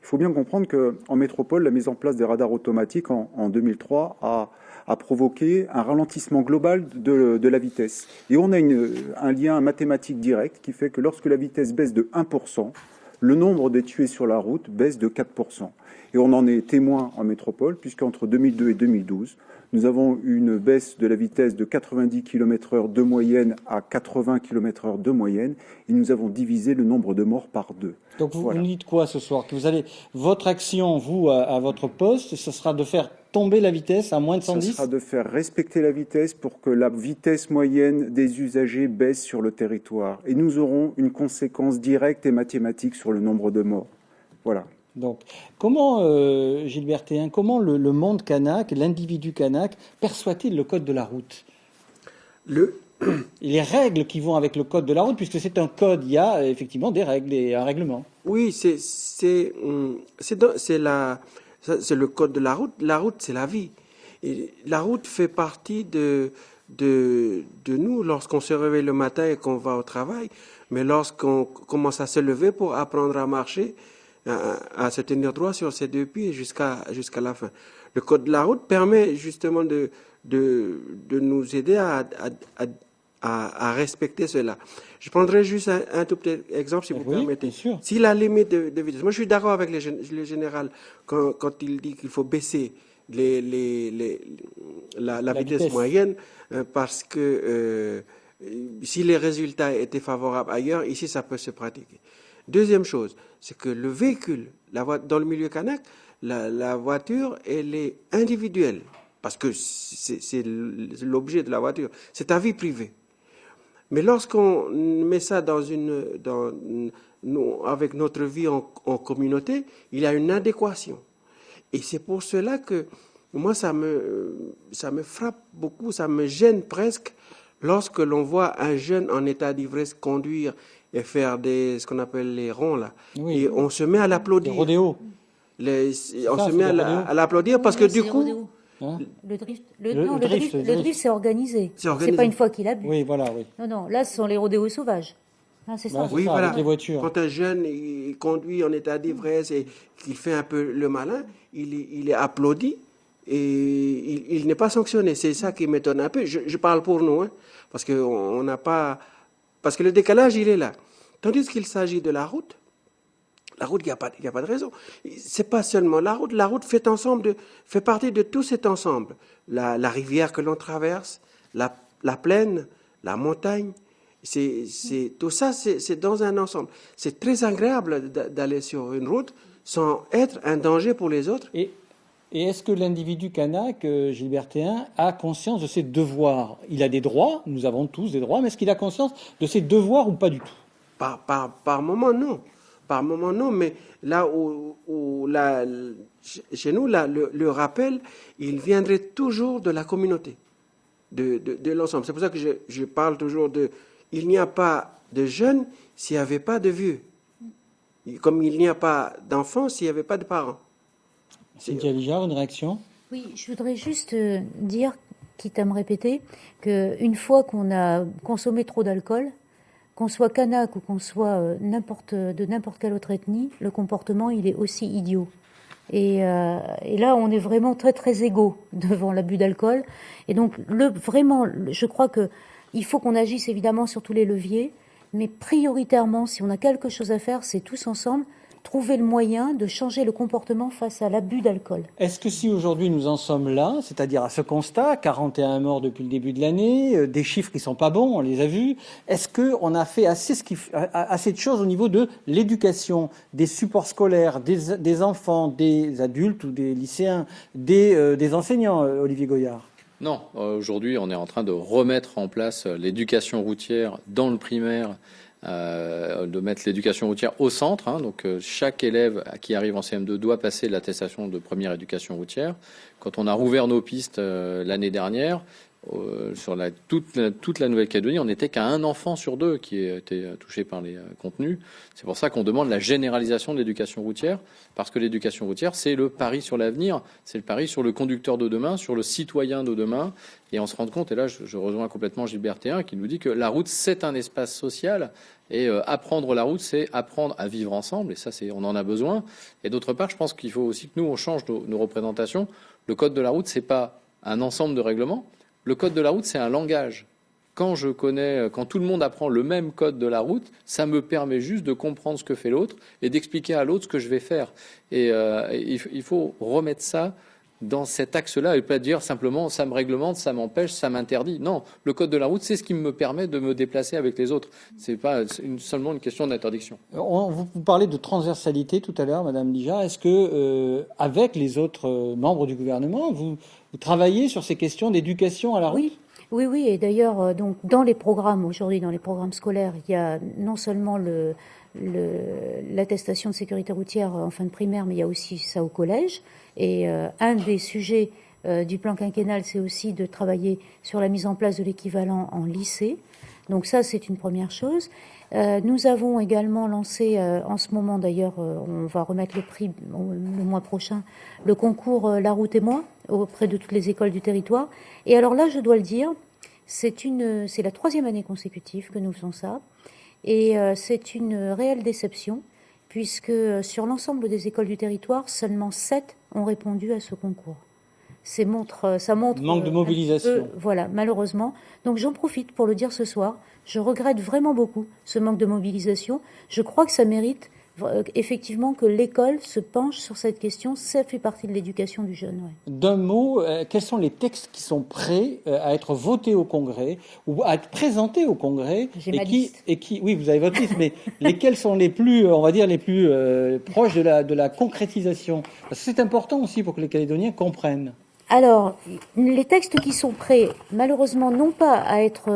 Il faut bien comprendre qu'en métropole, la mise en place des radars automatiques en 2003 a provoqué un ralentissement global de la vitesse. Et on a un lien mathématique direct qui fait que lorsque la vitesse baisse de 1%, le nombre des tués sur la route baisse de 4%. Et on en est témoin en métropole, puisqu'entre 2002 et 2012, nous avons une baisse de la vitesse de 90 km/h de moyenne à 80 km/h de moyenne, et nous avons divisé le nombre de morts par 2. Donc vous nous dites quoi ce soir? Que votre action, vous, à votre poste, ce sera de faire tomber la vitesse à moins de 110? Ce sera de faire respecter la vitesse pour que la vitesse moyenne des usagers baisse sur le territoire. Et nous aurons une conséquence directe et mathématique sur le nombre de morts. Voilà. Donc, comment, Gilbert Théin, comment le monde kanak, l'individu kanak, perçoit-il le code de la route? Les règles qui vont avec le code de la route, puisque c'est un code, il y a effectivement des règles et un règlement. Oui, c'est le code de la route. La route, c'est la vie. Et la route fait partie de nous lorsqu'on se réveille le matin et qu'on va au travail, mais lorsqu'on commence à se lever pour apprendre à marcher, à se tenir droit sur ses deux pieds jusqu'à la fin. Le code de la route permet justement de nous aider à respecter cela. Je prendrai juste un tout petit exemple, si vous permettez. Si la limite de vitesse, moi je suis d'accord avec le général quand il dit qu'il faut baisser la vitesse moyenne, parce que si les résultats étaient favorables ailleurs, ici ça peut se pratiquer. Deuxième chose, c'est que le véhicule, dans le milieu kanak, la voiture, elle est individuelle, parce que c'est l'objet de la voiture, c'est ta vie privée. Mais lorsqu'on met ça avec notre vie en communauté, il y a une adéquation. Et c'est pour cela que moi, ça me frappe beaucoup, ça me gêne presque lorsque l'on voit un jeune en état d'ivresse conduire et faire ce qu'on appelle les ronds, là. Oui. Et on se met à l'applaudir. Les rodéos. On se met à l'applaudir parce que du coup... Hein? Le drift, c'est organisé. C'est pas une fois qu'il abuse. Oui, voilà, oui. Non, là, ce sont les rodéos sauvages. Hein, c'est ça. Oui, voilà. Les voitures. Quand un jeune il conduit en état d'ivresse et qu'il fait un peu le malin, il est applaudi et il n'est pas sanctionné. C'est ça qui m'étonne un peu. Je parle pour nous, hein, parce que on n'a pas... Parce que le décalage, il est là. Tandis qu'il s'agit de la route, il n'y a pas de raison. C'est pas seulement la route fait partie de tout cet ensemble. La rivière que l'on traverse, la plaine, la montagne, tout ça, c'est dans un ensemble. C'est très agréable d'aller sur une route sans être un danger pour les autres. Et est-ce que l'individu kanak, Gilbert Théin, a conscience de ses devoirs? Il a des droits, nous avons tous des droits, mais est-ce qu'il a conscience de ses devoirs ou pas du tout? Par moment, non. Par moment, non, mais là chez nous, le rappel, il viendrait toujours de la communauté, de l'ensemble. C'est pour ça que je parle toujours il n'y a pas de jeunes s'il n'y avait pas de vieux. Comme il n'y a pas d'enfants s'il n'y avait pas de parents. Cynthia Lijard, une réaction? Oui, je voudrais juste dire, quitte à me répéter, qu'une fois qu'on a consommé trop d'alcool, qu'on soit kanak ou qu'on soit de n'importe quelle autre ethnie, le comportement, il est aussi idiot. Et là, on est vraiment très, très égaux devant l'abus d'alcool. Et donc, je crois qu'il faut qu'on agisse évidemment sur tous les leviers, mais prioritairement, si on a quelque chose à faire, c'est tous ensemble trouver le moyen de changer le comportement face à l'abus d'alcool. Est-ce que si aujourd'hui nous en sommes là, c'est-à-dire à ce constat, 41 morts depuis le début de l'année, des chiffres qui sont pas bons, on les a vus, est-ce qu'on a fait assez de choses au niveau de l'éducation, des supports scolaires, des enfants, des adultes ou des lycéens, des enseignants, Olivier Goyard? Non, aujourd'hui on est en train de remettre en place l'éducation routière dans le primaire, de mettre l'éducation routière au centre. Hein, donc chaque élève qui arrive en CM2 doit passer l'attestation de première éducation routière. Quand on a rouvert nos pistes l'année dernière, sur toute la Nouvelle-Calédonie, on n'était qu'à 1 enfant sur 2 qui était touché par les contenus. C'est pour ça qu'on demande la généralisation de l'éducation routière, parce que l'éducation routière, c'est le pari sur l'avenir, c'est le pari sur le conducteur de demain, sur le citoyen de demain. Et on se rend compte, et là je rejoins complètement Gilbert Théin, qui nous dit que la route, c'est un espace social. Et apprendre la route, c'est apprendre à vivre ensemble. Et ça, on en a besoin. Et d'autre part, je pense qu'il faut aussi que nous, on change nos représentations. Le code de la route, c'est pas un ensemble de règlements. Le code de la route, c'est un langage. Quand tout le monde apprend le même code de la route, ça me permet juste de comprendre ce que fait l'autre et d'expliquer à l'autre ce que je vais faire. Et il faut remettre ça dans cet axe-là et pas dire simplement ça me réglemente, ça m'empêche, ça m'interdit. Non, le code de la route, c'est ce qui me permet de me déplacer avec les autres. C'est pas seulement une question d'interdiction. Vous parlez de transversalité tout à l'heure, Madame Lija. Est-ce que, avec les autres membres du gouvernement, vous travaillez sur ces questions d'éducation à la route ? Oui. Et d'ailleurs, donc dans les programmes aujourd'hui, dans les programmes scolaires, il y a non seulement l'attestation de sécurité routière en fin de primaire, mais il y a aussi ça au collège. Et un des sujets du plan quinquennal, c'est aussi de travailler sur la mise en place de l'équivalent en lycée. Donc ça, c'est une première chose. Nous avons également lancé, en ce moment d'ailleurs, on va remettre le prix le mois prochain, le concours La Route et moi, auprès de toutes les écoles du territoire. Et alors là, je dois le dire, c'est la 3e année consécutive que nous faisons ça. Et c'est une réelle déception, puisque sur l'ensemble des écoles du territoire, seulement 7 ont répondu à ce concours. Ça montre manque de mobilisation. Voilà, malheureusement. Donc j'en profite pour le dire ce soir. Je regrette vraiment beaucoup ce manque de mobilisation. Je crois que ça mérite effectivement que l'école se penche sur cette question. Ça fait partie de l'éducation du jeune. Ouais. D'un mot, quels sont les textes qui sont prêts à être votés au Congrès ou à être présentés au Congrès oui, vous avez votre liste, mais lesquels sont les plus, on va dire, les plus proches de la concrétisation? Parce que c'est important aussi pour que les Calédoniens comprennent. Alors, les textes qui sont prêts, malheureusement, non pas à être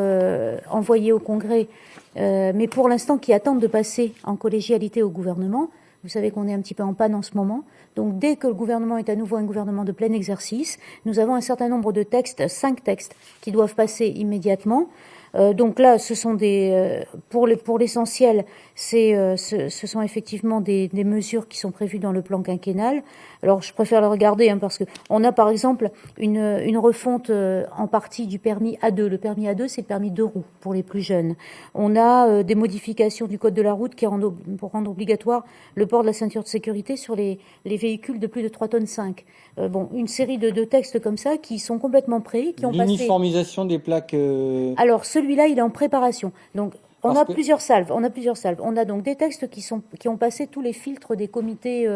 envoyés au Congrès, mais pour l'instant qui attendent de passer en collégialité au gouvernement. Vous savez qu'on est un petit peu en panne en ce moment. Donc, dès que le gouvernement est à nouveau un gouvernement de plein exercice, nous avons un certain nombre de textes, 5 textes, qui doivent passer immédiatement. Donc là, ce sont pour l'essentiel, ce sont effectivement des mesures qui sont prévues dans le plan quinquennal. Alors, je préfère le regarder, parce que on a par exemple une refonte en partie du permis A2. Le permis A2, c'est le permis 2 roues pour les plus jeunes. On a des modifications du code de la route pour rendre obligatoire le port de la ceinture de sécurité sur les véhicules de plus de 3,5 tonnes. Une série de textes comme ça qui sont complètement prêts, qui ont passé. L'uniformisation des plaques. Alors celui-là, il est en préparation. Donc on a plusieurs salves. On a donc des textes qui ont passé tous les filtres des comités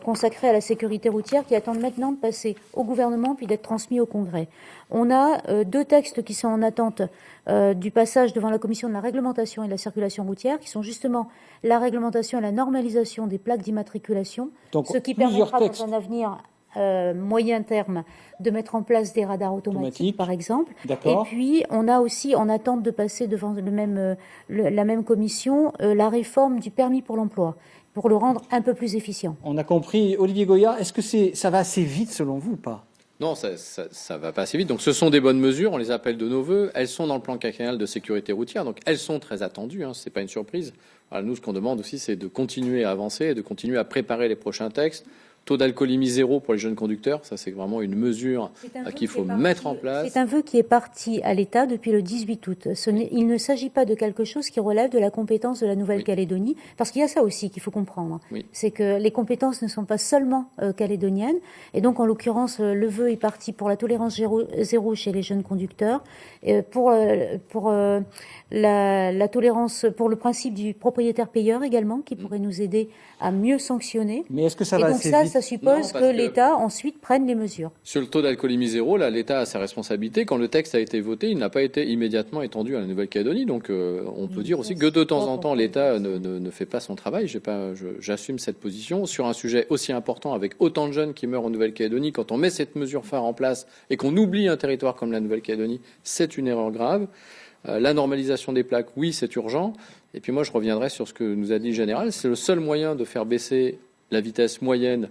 consacrés à la sécurité routière, qui attendent maintenant de passer au gouvernement puis d'être transmis au Congrès. On a 2 textes qui sont en attente du passage devant la commission de la réglementation et de la circulation routière, qui sont justement la réglementation et la normalisation des plaques d'immatriculation, ce qui permettra dans un avenir moyen terme de mettre en place des radars automatiques, par exemple. D'accord. Et puis, on a aussi en attente de passer devant la même commission la réforme du permis pour l'emploi, pour le rendre un peu plus efficient. On a compris. Olivier Goya, est-ce que ça va assez vite selon vous ou pas ? Non, ça va pas assez vite. Donc ce sont des bonnes mesures, on les appelle de nos voeux. Elles sont dans le plan quinquennal de sécurité routière, donc elles sont très attendues, c'est pas une surprise. Voilà, nous, ce qu'on demande aussi, c'est de continuer à avancer et de continuer à préparer les prochains textes. Taux d'alcoolémie 0 pour les jeunes conducteurs, ça c'est vraiment une mesure qu'il faut mettre en place. C'est un vœu qui est parti à l'État depuis le 18 août. Il ne s'agit pas de quelque chose qui relève de la compétence de la Nouvelle-Calédonie, parce qu'il y a ça aussi qu'il faut comprendre. Oui. C'est que les compétences ne sont pas seulement calédoniennes, et donc en l'occurrence le vœu est parti pour la tolérance zéro chez les jeunes conducteurs, pour la tolérance, pour le principe du propriétaire-payeur également, qui pourrait nous aider à mieux sanctionner. Mais est-ce que ça va assez vite ? Ça suppose que l'État ensuite prenne les mesures. Sur le taux d'alcoolémie 0, là, l'État a sa responsabilité. Quand le texte a été voté, il n'a pas été immédiatement étendu à la Nouvelle-Calédonie. Donc on peut dire aussi que de temps en temps, l'État ne fait pas son travail. J'assume cette position. Sur un sujet aussi important, avec autant de jeunes qui meurent en Nouvelle-Calédonie, quand on met cette mesure phare en place et qu'on oublie un territoire comme la Nouvelle-Calédonie, c'est une erreur grave. La normalisation des plaques, oui, c'est urgent. Et puis moi, je reviendrai sur ce que nous a dit le général. C'est le seul moyen de faire baisser la vitesse moyenne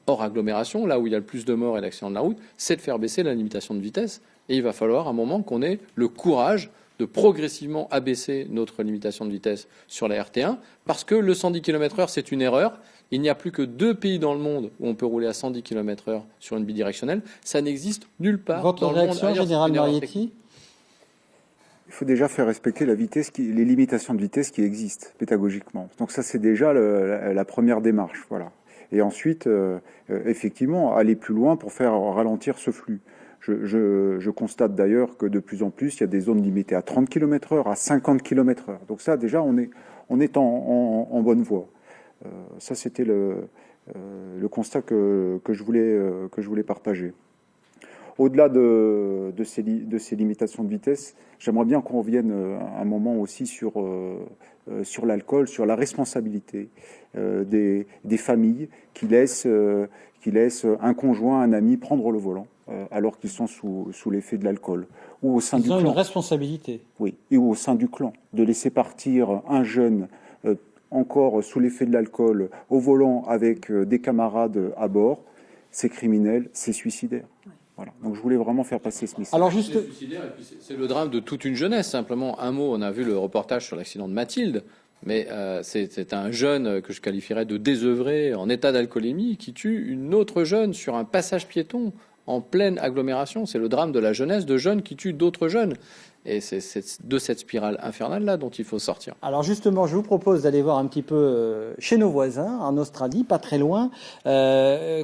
hors agglomération, là où il y a le plus de morts et d'accidents de la route, c'est de faire baisser la limitation de vitesse. Et il va falloir à un moment qu'on ait le courage de progressivement abaisser notre limitation de vitesse sur la RT1, parce que le 110 km/h, c'est une erreur. Il n'y a plus que 2 pays dans le monde où on peut rouler à 110 km/h sur une bidirectionnelle. Ça n'existe nulle part Votre dans le monde. réaction, Ailleurs, Général c'est une erreur Marietti? technique. Il faut déjà faire respecter la vitesse, les limitations de vitesse qui existent pédagogiquement. Donc ça, c'est déjà la première démarche. Voilà. Et ensuite, effectivement, aller plus loin pour faire ralentir ce flux. Je constate d'ailleurs que de plus en plus, il y a des zones limitées à 30 km/h, à 50 km/h. Donc ça, déjà, on est en bonne voie. Ça, c'était le constat que je voulais partager. Au-delà de ces limitations de vitesse, j'aimerais bien qu'on revienne un moment aussi sur l'alcool, sur la responsabilité des familles qui laissent un conjoint, un ami prendre le volant alors qu'ils sont sous l'effet de l'alcool. Ou au sein du clan. Ils ont une responsabilité. Oui, et au sein du clan, de laisser partir un jeune encore sous l'effet de l'alcool au volant avec des camarades à bord, c'est criminel, c'est suicidaire. Voilà. Donc je voulais vraiment faire passer ce message. Alors juste, c'est le drame de toute une jeunesse. Simplement un mot, on a vu le reportage sur l'accident de Mathilde, mais c'est un jeune que je qualifierais de désœuvré, en état d'alcoolémie, qui tue une autre jeune sur un passage piéton en pleine agglomération. C'est le drame de la jeunesse, de jeunes qui tuent d'autres jeunes. Et c'est de cette spirale infernale-là dont il faut sortir. Alors justement, je vous propose d'aller voir un petit peu chez nos voisins, en Australie, pas très loin,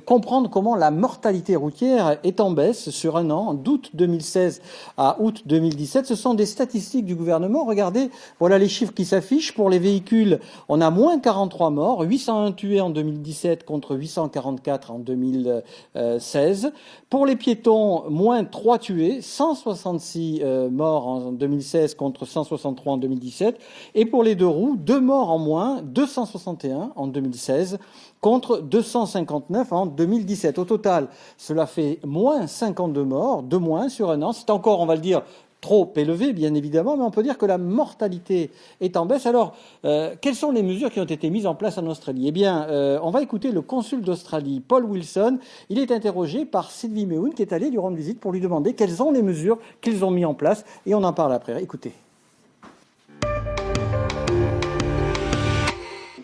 comprendre comment la mortalité routière est en baisse sur un an, d'août 2016 à août 2017. Ce sont des statistiques du gouvernement. Regardez, voilà les chiffres qui s'affichent. Pour les véhicules, on a moins 43 morts, 801 tués en 2017 contre 844 en 2016. Pour les piétons, moins 3 tués, 166 morts en 2016 contre 163 en 2017. Et pour les deux roues, 2 morts en moins, 261 en 2016 contre 259 en 2017. Au total, cela fait moins 52 morts, de moins sur un an. C'est encore, on va le dire, trop élevé, bien évidemment, mais on peut dire que la mortalité est en baisse. Alors, quelles sont les mesures qui ont été mises en place en Australie? Eh bien, on va écouter le consul d'Australie, Paul Wilson. Il est interrogé par Sylvie Mehoun, qui est allée lui rendre visite pour lui demander quelles sont les mesures qu'ils ont mises en place. Et on en parle après. Écoutez.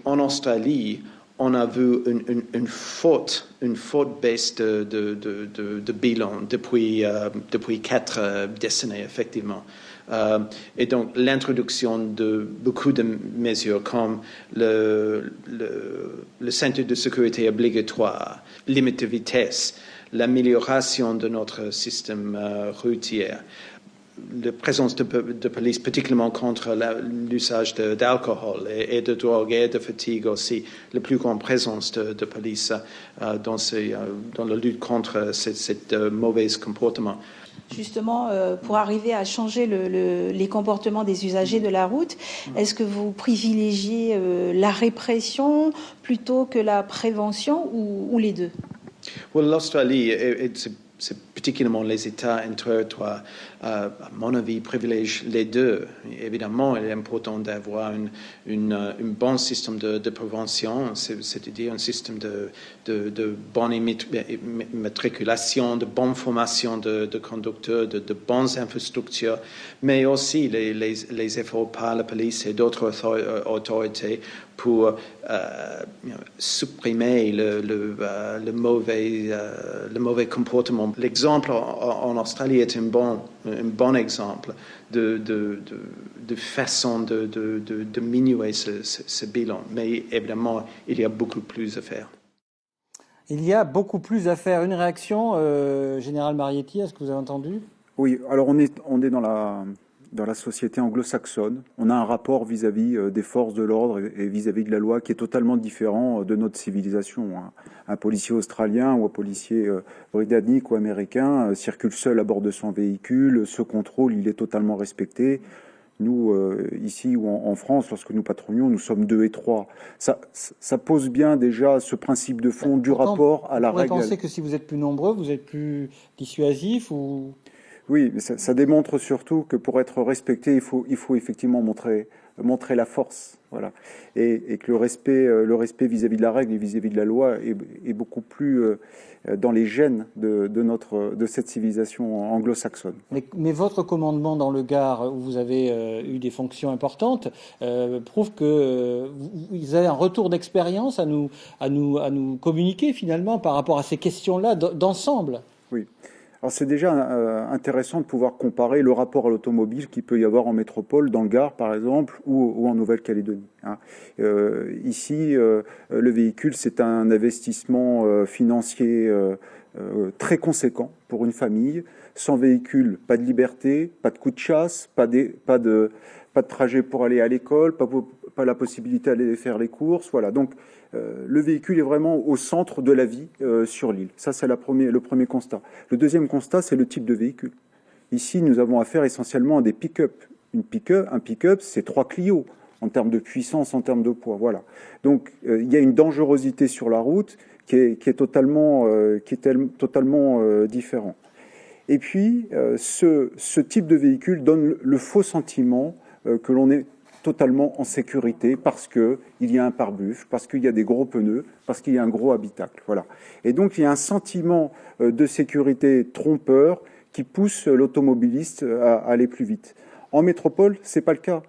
En Australie, on a vu une forte baisse de bilan depuis 4 décennies, effectivement. Et donc, l'introduction de beaucoup de mesures comme le ceinture de sécurité obligatoire, limite de vitesse, l'amélioration de notre système routier, la présence de police, particulièrement contre l'usage d'alcool et de drogue et de fatigue aussi, la plus grande présence de police dans la lutte contre cet mauvais comportement. Justement, pour arriver à changer les comportements des usagers de la route, est-ce que vous privilégiez la répression plutôt que la prévention ou les deux? L'Australie, c'est particulièrement les États et territoires, à mon avis, privilègent les deux. Évidemment, il est important d'avoir un bon système de prévention, c'est-à-dire un système de bonne immatriculation, de bonne formation de conducteurs, de bonnes infrastructures, mais aussi les efforts par la police et d'autres autorités pour supprimer le mauvais comportement. L'exemple en Australie est un bon exemple de façon de diminuer ce bilan. Mais évidemment, il y a beaucoup plus à faire. Il y a beaucoup plus à faire. Une réaction, Général Marietti, à ce que vous avez entendu? Oui, alors on est dans la société anglo-saxonne. On a un rapport vis-à-vis des forces de l'ordre et vis-à-vis de la loi qui est totalement différent de notre civilisation. Un policier australien ou un policier britannique ou américain circule seul à bord de son véhicule, ce contrôle, il est totalement respecté. Nous, ici ou en France, lorsque nous patrouillons, nous sommes 2 et 3. Ça pose bien déjà ce principe de fond du rapport à la règle. On pourrait penser que si vous êtes plus nombreux, vous êtes plus dissuasif ou... Oui, mais ça démontre surtout que pour être respecté, il faut effectivement montrer montrer la force, voilà, et que le respect vis-à-vis de la règle et vis-à-vis de la loi est beaucoup plus dans les gènes de cette civilisation anglo-saxonne. Mais votre commandement dans le Gard, où vous avez eu des fonctions importantes, prouve que vous avez un retour d'expérience à nous communiquer finalement par rapport à ces questions-là d'ensemble. Oui. Alors c'est déjà intéressant de pouvoir comparer le rapport à l'automobile qu'il peut y avoir en métropole, dans le Gard par exemple, ou en Nouvelle-Calédonie. Ici, le véhicule, c'est un investissement financier très conséquent pour une famille. Sans véhicule, pas de liberté, pas de coup de chasse, pas de trajet pour aller à l'école, pas la possibilité d'aller faire les courses. Voilà. Donc le véhicule est vraiment au centre de la vie sur l'île. Ça, c'est le premier constat. Le deuxième constat, c'est le type de véhicule. Ici, nous avons affaire essentiellement à des pick-up. Un pick-up, c'est 3 Clio en termes de puissance, en termes de poids. Voilà. Donc, il y a une dangerosité sur la route qui est totalement différent. Et puis, ce type de véhicule donne le faux sentiment que l'on est totalement en sécurité parce qu'il y a un pare-buffle, parce qu'il y a des gros pneus, parce qu'il y a un gros habitacle. Voilà. Et donc, il y a un sentiment de sécurité trompeur qui pousse l'automobiliste à aller plus vite. En métropole, c'est pas le cas.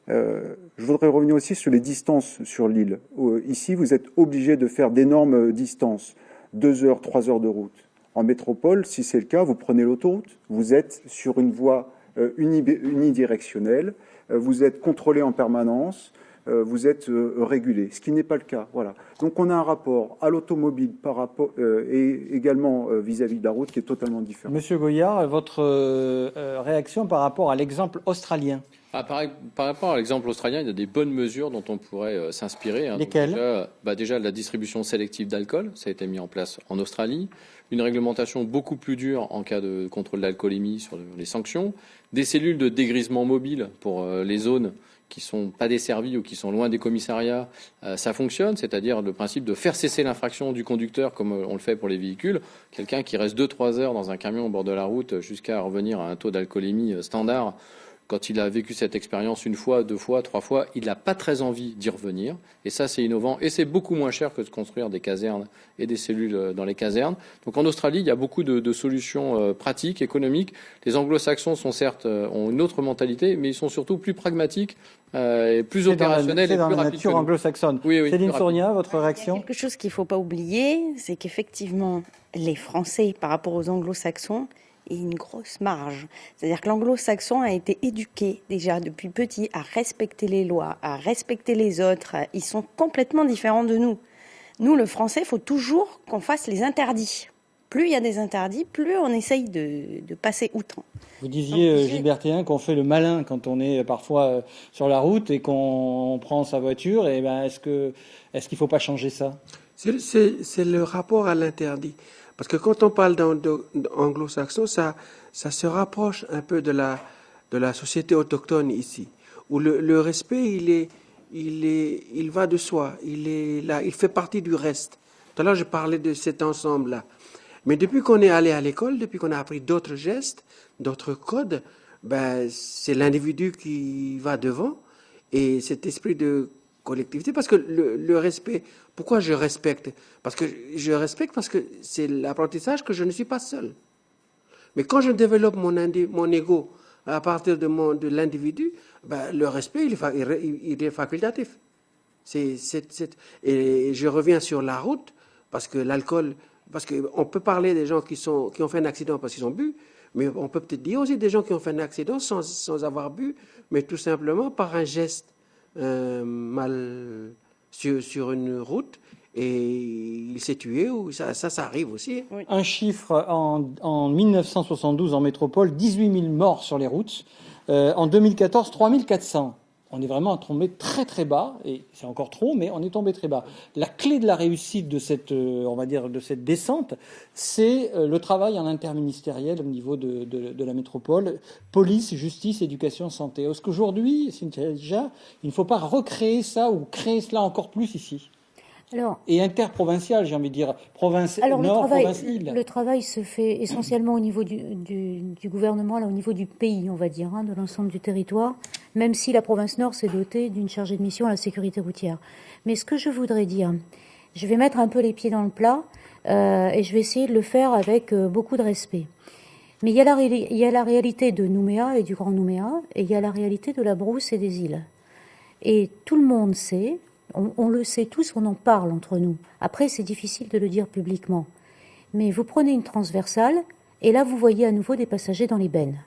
Je voudrais revenir aussi sur les distances sur l'île. Ici, vous êtes obligé de faire d'énormes distances, 2 heures, 3 heures de route. En métropole, si c'est le cas, vous prenez l'autoroute, vous êtes sur une voie unidirectionnelle, vous êtes contrôlé en permanence, vous êtes régulé, ce qui n'est pas le cas. Voilà. Donc on a un rapport à l'automobile et également vis-à-vis de la route qui est totalement différent. Monsieur Goyard, votre réaction par rapport à l'exemple australien? Par rapport à l'exemple australien, il y a des bonnes mesures dont on pourrait s'inspirer. Lesquelles? Déjà, la distribution sélective d'alcool, ça a été mis en place en Australie. Une réglementation beaucoup plus dure en cas de contrôle d'alcoolémie sur les sanctions. Des cellules de dégrisement mobile pour les zones qui ne sont pas desservies ou qui sont loin des commissariats. Ça fonctionne, c'est-à-dire le principe de faire cesser l'infraction du conducteur comme on le fait pour les véhicules. Quelqu'un qui reste 2-3 heures dans un camion au bord de la route jusqu'à revenir à un taux d'alcoolémie standard, quand il a vécu cette expérience 1 fois, 2 fois, 3 fois, il n'a pas très envie d'y revenir. Et ça, c'est innovant. Et c'est beaucoup moins cher que de construire des casernes et des cellules dans les casernes. Donc en Australie, il y a beaucoup de solutions pratiques, économiques. Les anglo-saxons ont une autre mentalité, mais ils sont surtout plus pragmatiques et plus opérationnels et plus rapides. C'est dans la nature anglo-saxonne. Oui, Céline Sournia, votre réaction? Quelque chose qu'il ne faut pas oublier, c'est qu'effectivement, les Français, par rapport aux anglo-saxons, et une grosse marge. C'est-à-dire que l'anglo-saxon a été éduqué déjà depuis petit à respecter les lois, à respecter les autres. Ils sont complètement différents de nous. Nous, le français, il faut toujours qu'on fasse les interdits. Plus il y a des interdits, plus on essaye de passer outre. Vous disiez, Gilbert Théin, qu'on fait le malin quand on est parfois sur la route et qu'on prend sa voiture. Et est-ce qu'il ne faut pas changer ça? C'est le rapport à l'interdit. Parce que quand on parle d'anglo-saxon, ça se rapproche un peu de la société autochtone ici, où le respect, il va de soi, il est là, il fait partie du reste. Tout à l'heure, je parlais de cet ensemble-là. Mais depuis qu'on est allé à l'école, depuis qu'on a appris d'autres gestes, d'autres codes, c'est l'individu qui va devant, et cet esprit de collectivité, parce que le respect, pourquoi je respecte? Parce que je respecte parce que c'est l'apprentissage que je ne suis pas seul. Mais quand je développe mon ego à partir de l'individu, le respect, il est facultatif. Et je reviens sur la route, parce que l'alcool, parce qu'on peut parler des gens qui ont fait un accident parce qu'ils ont bu, mais on peut peut-être dire aussi des gens qui ont fait un accident sans avoir bu, mais tout simplement par un geste mal sur une route et il s'est tué, ou ça arrive aussi. Oui. Un chiffre en 1972 en métropole, 18 000 morts sur les routes. En 2014, 3 400. On est vraiment tombé très très bas, et c'est encore trop, mais on est tombé très bas. La clé de la réussite de cette, on va dire, de cette descente, c'est le travail en interministériel au niveau de la métropole, police, justice, éducation, santé. Est-ce qu'aujourd'hui, Cynthia, il ne faut pas recréer ça ou créer cela encore plus ici? Et interprovincial, j'ai envie de dire, province-île. Le travail se fait essentiellement au niveau du gouvernement, là, au niveau du pays, on va dire, de l'ensemble du territoire. même si la province Nord s'est dotée d'une chargée de mission à la sécurité routière. Mais ce que je voudrais dire, je vais mettre un peu les pieds dans le plat et je vais essayer de le faire avec beaucoup de respect. Mais il y a la réalité de Nouméa et du Grand Nouméa, et il y a la réalité de la Brousse et des îles. Et tout le monde sait, on le sait tous, on en parle entre nous. Après, c'est difficile de le dire publiquement. Mais vous prenez une transversale, et là, vous voyez à nouveau des passagers dans les bennes.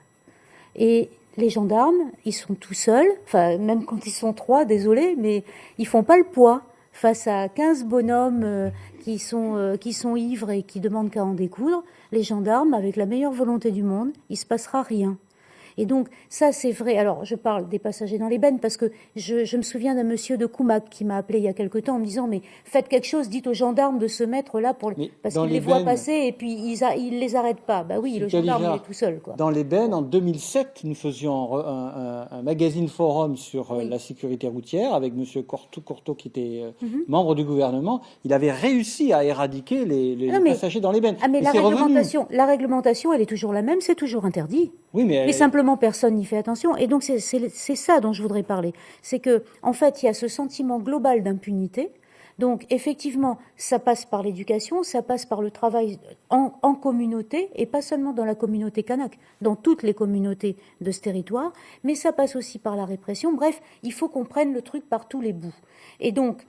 Et les gendarmes, ils sont tout seuls, enfin, même quand ils sont 3, désolé, mais ils font pas le poids face à 15 bonhommes qui sont ivres et qui demandent qu'à en découdre. Les gendarmes, avec la meilleure volonté du monde, il se passera rien. Et donc, ça, c'est vrai. Alors, je parle des passagers dans les bennes parce que je me souviens d'un monsieur de Koumak qui m'a appelé il y a quelque temps en me disant « Mais faites quelque chose, dites aux gendarmes de se mettre là parce qu'ils les voient passer et puis ils les arrêtent pas. » Bah oui, le gendarme, il est tout seul, quoi. Dans les bennes, en 2007, nous faisions un magazine forum sur la sécurité routière avec monsieur Courteau qui était membre du gouvernement. Il avait réussi à éradiquer les passagers dans les bennes. Ah, mais la réglementation, elle est toujours la même, c'est toujours interdit. Oui, mais simplement, personne n'y fait attention. Et donc, c'est ça dont je voudrais parler. C'est que, en fait, il y a ce sentiment global d'impunité. Donc, effectivement, ça passe par l'éducation, ça passe par le travail en communauté, et pas seulement dans la communauté kanak, dans toutes les communautés de ce territoire, mais ça passe aussi par la répression. Bref, il faut qu'on prenne le truc par tous les bouts. Et donc,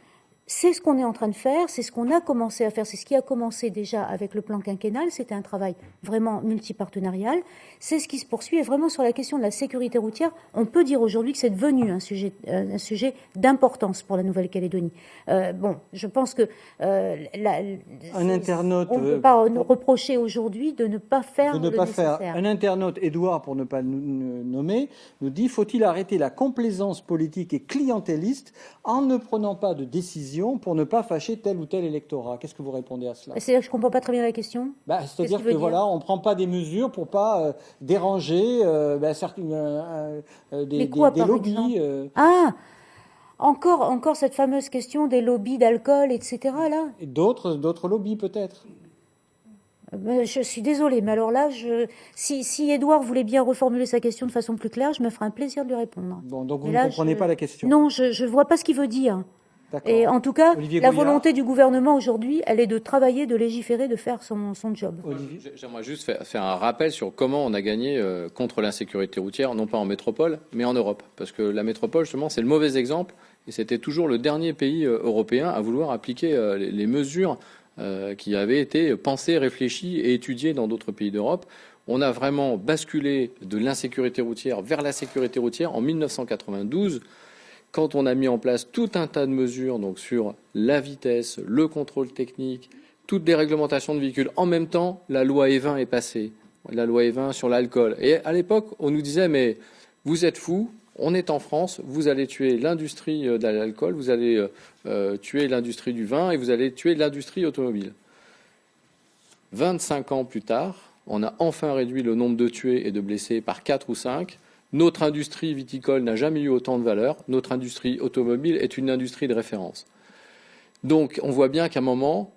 c'est ce qu'on est en train de faire, c'est ce qu'on a commencé à faire, c'est ce qui a commencé déjà avec le plan quinquennal, c'était un travail vraiment multipartenarial, c'est ce qui se poursuit, et vraiment sur la question de la sécurité routière, on peut dire aujourd'hui que c'est devenu un sujet d'importance pour la Nouvelle-Calédonie. Je pense que un internaute, on ne peut pas reprocher aujourd'hui de ne pas faire le nécessaire. Un internaute, Édouard, pour ne pas nous nommer, nous dit « Faut-il arrêter la complaisance politique et clientéliste en ne prenant pas de décision pour ne pas fâcher tel ou tel électorat » Qu'est-ce que vous répondez à cela? C'est-à-dire que je ne comprends pas très bien la question. C'est-à-dire que voilà, on ne prend pas des mesures pour pas déranger des lobbies. Encore cette fameuse question des lobbies d'alcool, etc. là. Et d'autres lobbies peut-être. Je suis désolée, mais alors là, si Édouard voulait bien reformuler sa question de façon plus claire, je me ferai un plaisir de lui répondre. Bon, donc vous ne comprenez pas la question. Non, je ne vois pas ce qu'il veut dire. Et en tout cas, la volonté du gouvernement aujourd'hui, elle est de travailler, de légiférer, de faire son job. J'aimerais juste faire un rappel sur comment on a gagné contre l'insécurité routière, non pas en métropole, mais en Europe. Parce que la métropole, justement, c'est le mauvais exemple. Et c'était toujours le dernier pays européen à vouloir appliquer les mesures qui avaient été pensées, réfléchies et étudiées dans d'autres pays d'Europe. On a vraiment basculé de l'insécurité routière vers la sécurité routière en 1992. Quand on a mis en place tout un tas de mesures donc sur la vitesse, le contrôle technique, toutes les réglementations de véhicules, en même temps, la loi E20 est passée, la loi E20 sur l'alcool. Et à l'époque, on nous disait, mais vous êtes fous, on est en France, vous allez tuer l'industrie de l'alcool, vous allez tuer l'industrie du vin et vous allez tuer l'industrie automobile. 25 ans plus tard, on a enfin réduit le nombre de tués et de blessés par 4 ou 5. Notre industrie viticole n'a jamais eu autant de valeur. Notre industrie automobile est une industrie de référence. Donc, on voit bien qu'à un moment,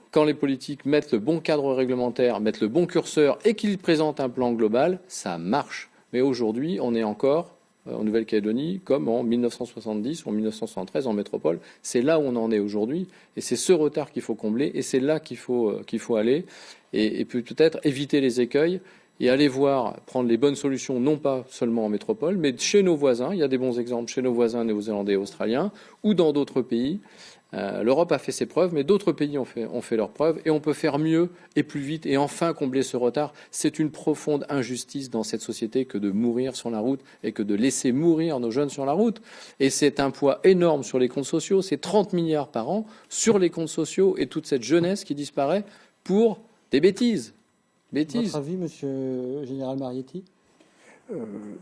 quand les politiques mettent le bon cadre réglementaire, mettent le bon curseur et qu'ils présentent un plan global, ça marche. Mais aujourd'hui, on est encore en Nouvelle-Calédonie comme en 1970 ou en 1973 en métropole. C'est là où on en est aujourd'hui et c'est ce retard qu'il faut combler et c'est là qu'il faut aller et peut-être éviter les écueils et aller voir, prendre les bonnes solutions, non pas seulement en métropole, mais chez nos voisins. Il y a des bons exemples chez nos voisins néo-zélandais et australiens, ou dans d'autres pays. L'Europe a fait ses preuves, mais d'autres pays ont fait leurs preuves, et on peut faire mieux et plus vite, et enfin combler ce retard. C'est une profonde injustice dans cette société que de mourir sur la route, et que de laisser mourir nos jeunes sur la route. Et c'est un poids énorme sur les comptes sociaux, c'est 30 milliards par an sur les comptes sociaux, et toute cette jeunesse qui disparaît pour des bêtises. Votre avis, monsieur le général Marietti?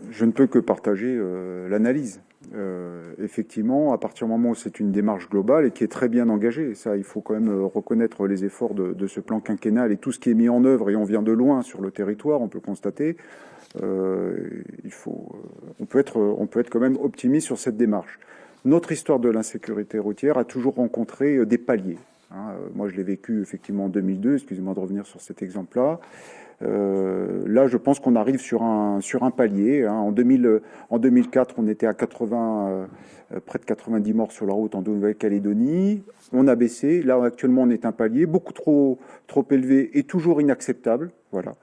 Je ne peux que partager l'analyse. Effectivement, à partir du moment où c'est une démarche globale et qui est très bien engagée, ça, il faut quand même reconnaître les efforts de ce plan quinquennal et tout ce qui est mis en œuvre, et on vient de loin sur le territoire, on peut constater. On peut être quand même optimiste sur cette démarche. Notre histoire de l'insécurité routière a toujours rencontré des paliers. Moi, je l'ai vécu effectivement en 2002, excusez-moi de revenir sur cet exemple-là. Là, je pense qu'on arrive sur un palier. En 2004, on était à près de 90 morts sur la route en Nouvelle-Calédonie. On a baissé. Là, actuellement, on est à un palier beaucoup trop élevé et toujours inacceptable. Voilà.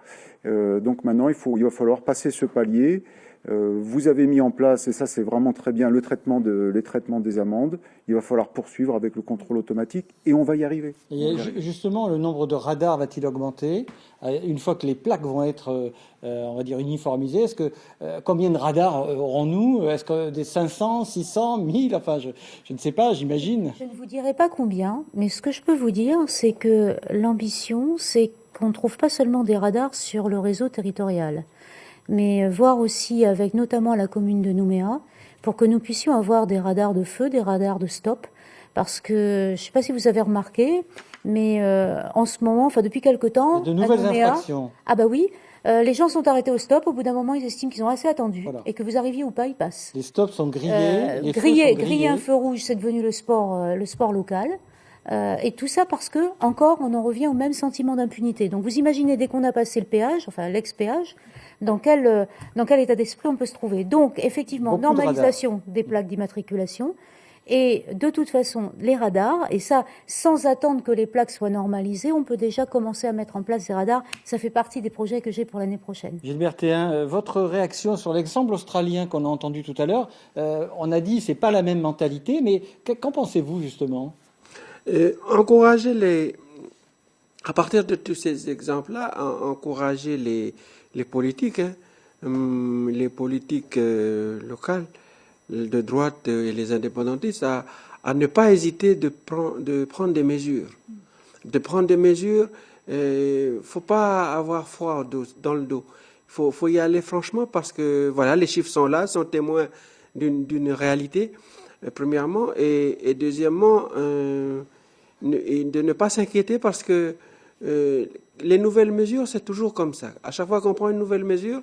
Donc maintenant, il va falloir passer ce palier. Vous avez mis en place, et ça c'est vraiment très bien, les traitements des amendes. Il va falloir poursuivre avec le contrôle automatique et on va y arriver. Et justement, le nombre de radars va-t-il augmenter une fois que les plaques vont être, on va dire, uniformisées? Combien de radars aurons-nous? Est-ce que des 500, 600, 1000? Enfin, je ne sais pas, j'imagine. Je ne vous dirai pas combien, mais ce que je peux vous dire, c'est que l'ambition, c'est qu'on ne trouve pas seulement des radars sur le réseau territorial, mais voir aussi avec notamment la commune de Nouméa, pour que nous puissions avoir des radars de feu, des radars de stop, parce que, je ne sais pas si vous avez remarqué, mais en ce moment, enfin depuis quelque temps, de nouvelles à Nouméa, infractions. Ah bah oui, les gens sont arrêtés au stop, au bout d'un moment ils estiment qu'ils ont assez attendu, et que vous arriviez ou pas, ils passent. Les stops sont grillés, les griller un feu rouge, c'est devenu le sport local. Et tout ça parce que, encore, on en revient au même sentiment d'impunité. Donc vous imaginez, dès qu'on a passé le péage, enfin l'ex-péage, dans quel état d'esprit on peut se trouver. Donc, effectivement, normalisation des plaques d'immatriculation et de toute façon, les radars, et ça, sans attendre que les plaques soient normalisées, on peut déjà commencer à mettre en place ces radars. Ça fait partie des projets que j'ai pour l'année prochaine. Gilbert Théin, votre réaction sur l'exemple australien qu'on a entendu tout à l'heure, on a dit c'est pas la même mentalité, mais qu'en pensez-vous justement? Encourager à partir de tous ces exemples-là, encourager les politiques, les politiques locales, de droite et les indépendantistes, à ne pas hésiter de prendre des mesures. De prendre des mesures, faut pas avoir froid dans le dos. Faut y aller franchement parce que voilà, les chiffres sont là, sont témoins d'une réalité. Premièrement, et deuxièmement, de ne pas s'inquiéter parce que les nouvelles mesures, c'est toujours comme ça. À chaque fois qu'on prend une nouvelle mesure,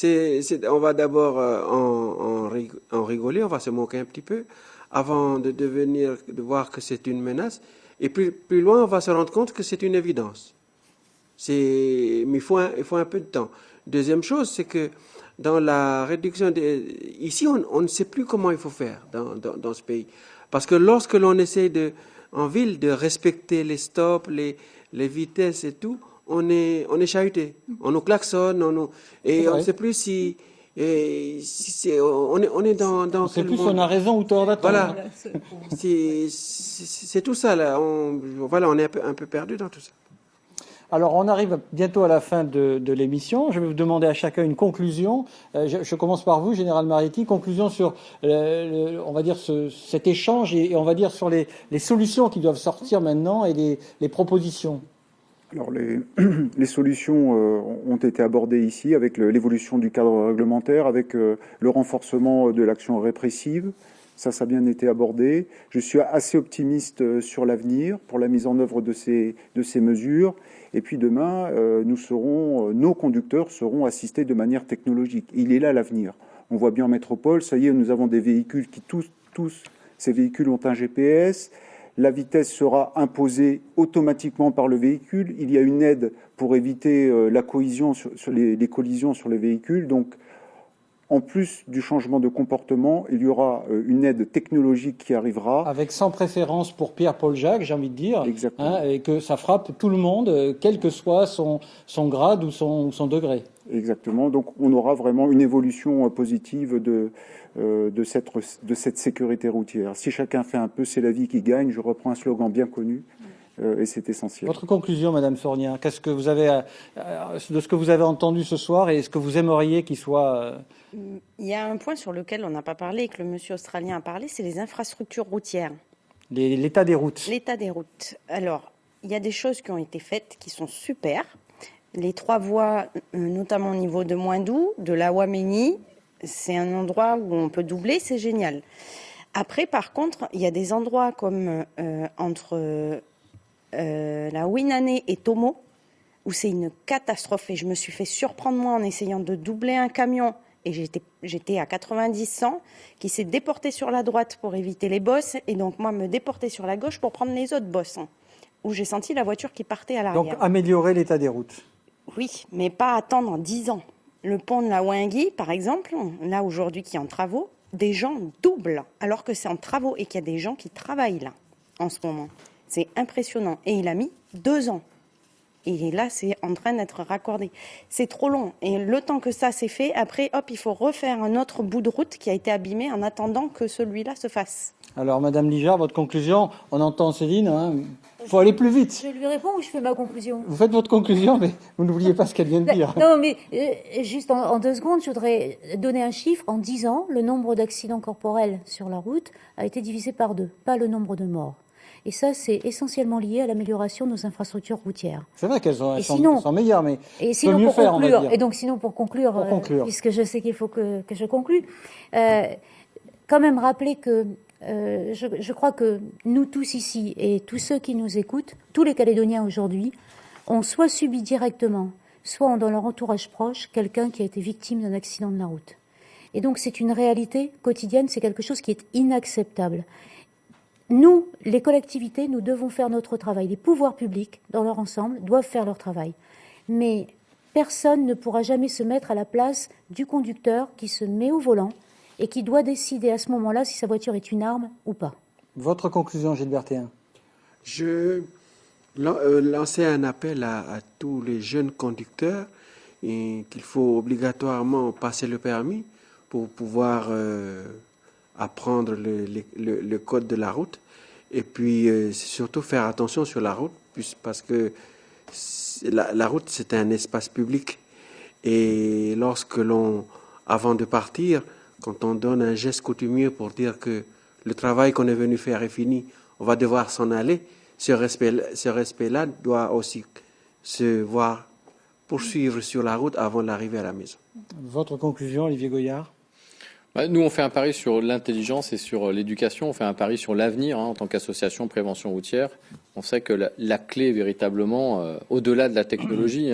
on va d'abord en rigoler, on va se moquer un petit peu, avant de voir que c'est une menace. Et plus loin, on va se rendre compte que c'est une évidence. Mais il faut un peu de temps. Deuxième chose, c'est que dans la réduction ici, on ne sait plus comment il faut faire dans ce pays. Parce que lorsque l'on essaie en ville de respecter les stops, les vitesses et tout, on est chahuté. On nous klaxonne, et on ne sait plus si on est dans on ne sait plus si on a raison ou tort d'attendre. Voilà. C'est tout ça là. On est un peu perdu dans tout ça. Alors, on arrive bientôt à la fin de l'émission. Je vais vous demander à chacun une conclusion. Je commence par vous, Général Marietti. Conclusion sur, on va dire, cet échange et on va dire sur les solutions qui doivent sortir maintenant et les propositions. Alors, les solutions ont été abordées ici avec l'évolution du cadre réglementaire, avec le renforcement de l'action répressive. Ça a bien été abordé. Je suis assez optimiste sur l'avenir pour la mise en œuvre de ces mesures. Et puis demain, nos conducteurs seront assistés de manière technologique. Il est là l'avenir. On voit bien en métropole, ça y est, nous avons des véhicules qui tous ces véhicules ont un GPS. La vitesse sera imposée automatiquement par le véhicule. Il y a une aide pour éviter la collision sur les collisions sur les véhicules. Donc, en plus du changement de comportement, il y aura une aide technologique qui arrivera. Avec sans préférence pour Pierre-Paul Jacques, j'ai envie de dire. Exactement. Et que ça frappe tout le monde, quel que soit son grade ou son degré. Exactement. Donc on aura vraiment une évolution positive de cette sécurité routière. Si chacun fait un peu, c'est la vie qui gagne. Je reprends un slogan bien connu. Et c'est essentiel. Votre conclusion, Madame Fournier, qu'est-ce que vous avez de ce que vous avez entendu ce soir et ce que vous aimeriez qu'il soit Il y a un point sur lequel on n'a pas parlé et que le monsieur australien a parlé, c'est les infrastructures routières. L'état des routes. L'état des routes. Alors, il y a des choses qui ont été faites qui sont super. Les 3 voies, notamment au niveau de Moindou, de la Wameni, c'est un endroit où on peut doubler, c'est génial. Après, par contre, il y a des endroits comme entre la Winane et Tomo, où c'est une catastrophe. Et je me suis fait surprendre, moi, en essayant de doubler un camion. Et j'étais à 90-100, qui s'est déporté sur la droite pour éviter les bosses. Et donc, moi, me déporter sur la gauche pour prendre les autres bosses. où j'ai senti la voiture qui partait à l'arrière. Donc améliorer l'état des routes. Oui, mais pas attendre 10 ans. Le pont de la Ouingui, par exemple, là aujourd'hui qui est en travaux, des gens doublent alors que c'est en travaux et qu'il y a des gens qui travaillent là en ce moment. C'est impressionnant. Et il a mis 2 ans. Et là, c'est en train d'être raccordé. C'est trop long. Et le temps que ça s'est fait, après, hop, il faut refaire un autre bout de route qui a été abîmé en attendant que celui-là se fasse. Alors, Madame Lijard, votre conclusion, on entend Céline, il faut aller plus vite. Je lui réponds ou je fais ma conclusion? Vous faites votre conclusion, mais vous n'oubliez pas ce qu'elle vient de dire. Non, mais juste en 2 secondes, je voudrais donner un chiffre. En 10 ans, le nombre d'accidents corporels sur la route a été divisé par 2, pas le nombre de morts. Et ça, c'est essentiellement lié à l'amélioration de nos infrastructures routières. C'est vrai qu'elles sont meilleures, mais et sinon, mieux pour faire, conclure, on va dire. et donc sinon pour conclure, puisque je sais qu'il faut que je conclue, quand même rappeler que je crois que nous tous ici et tous ceux qui nous écoutent, tous les Calédoniens aujourd'hui, ont soit subi directement, soit ont dans leur entourage proche quelqu'un qui a été victime d'un accident de la route. Et donc c'est une réalité quotidienne, c'est quelque chose qui est inacceptable. Nous, les collectivités, nous devons faire notre travail. Les pouvoirs publics, dans leur ensemble, doivent faire leur travail. Mais personne ne pourra jamais se mettre à la place du conducteur qui se met au volant et qui doit décider à ce moment-là si sa voiture est une arme ou pas. Votre conclusion, Gilbert Théin? Je lançais un appel à tous les jeunes conducteurs et qu'il faut obligatoirement passer le permis pour pouvoir apprendre le code de la route. Et puis, surtout faire attention sur la route, parce que la route, c'est un espace public. Et lorsque avant de partir, quand on donne un geste coutumier pour dire que le travail qu'on est venu faire est fini, on va devoir s'en aller, ce respect-là doit aussi se voir poursuivre sur la route avant d'arriver à la maison. Votre conclusion, Olivier Goyard? Nous, on fait un pari sur l'intelligence et sur l'éducation. On fait un pari sur l'avenir en tant qu'association prévention routière. On sait que la clé, véritablement, au-delà de la technologie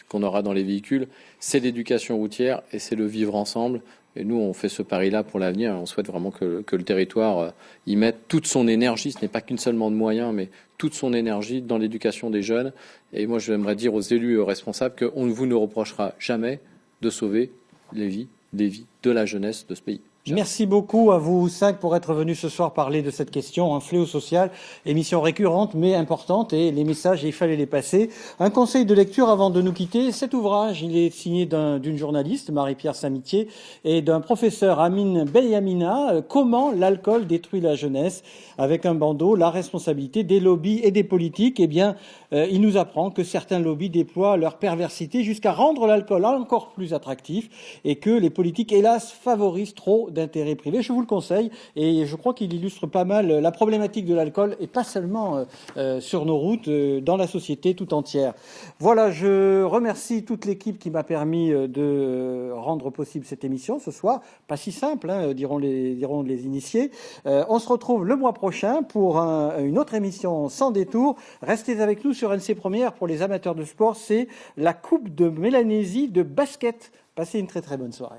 qu'on aura dans les véhicules, c'est l'éducation routière et c'est le vivre ensemble. Et nous, on fait ce pari-là pour l'avenir. On souhaite vraiment que le territoire y mette toute son énergie. Ce n'est pas qu'une seulement de moyens, mais toute son énergie dans l'éducation des jeunes. Et moi, j'aimerais dire aux élus et aux responsables qu'on vous ne reprochera jamais de sauver les vies de la jeunesse de ce pays. Merci beaucoup à vous 5 pour être venus ce soir parler de cette question, un fléau social, émission récurrente mais importante, et les messages, il fallait les passer. Un conseil de lecture avant de nous quitter. Cet ouvrage, il est signé d'une journaliste, Marie-Pierre Samitier, et d'un professeur, Amine Belyamina, Comment l'alcool détruit la jeunesse, avec un bandeau, la responsabilité des lobbies et des politiques. Eh bien, il nous apprend que certains lobbies déploient leur perversité jusqu'à rendre l'alcool encore plus attractif, et que les politiques, hélas, favorisent trop d'intérêt privé. Je vous le conseille, et je crois qu'il illustre pas mal la problématique de l'alcool, et pas seulement sur nos routes, dans la société tout entière. Voilà, je remercie toute l'équipe qui m'a permis de rendre possible cette émission ce soir. Pas si simple, diront les initiés. On se retrouve le mois prochain pour une autre émission sans détour. Restez avec nous sur NC Première. Pour les amateurs de sport, c'est la Coupe de Mélanésie de basket. Passez une très très bonne soirée.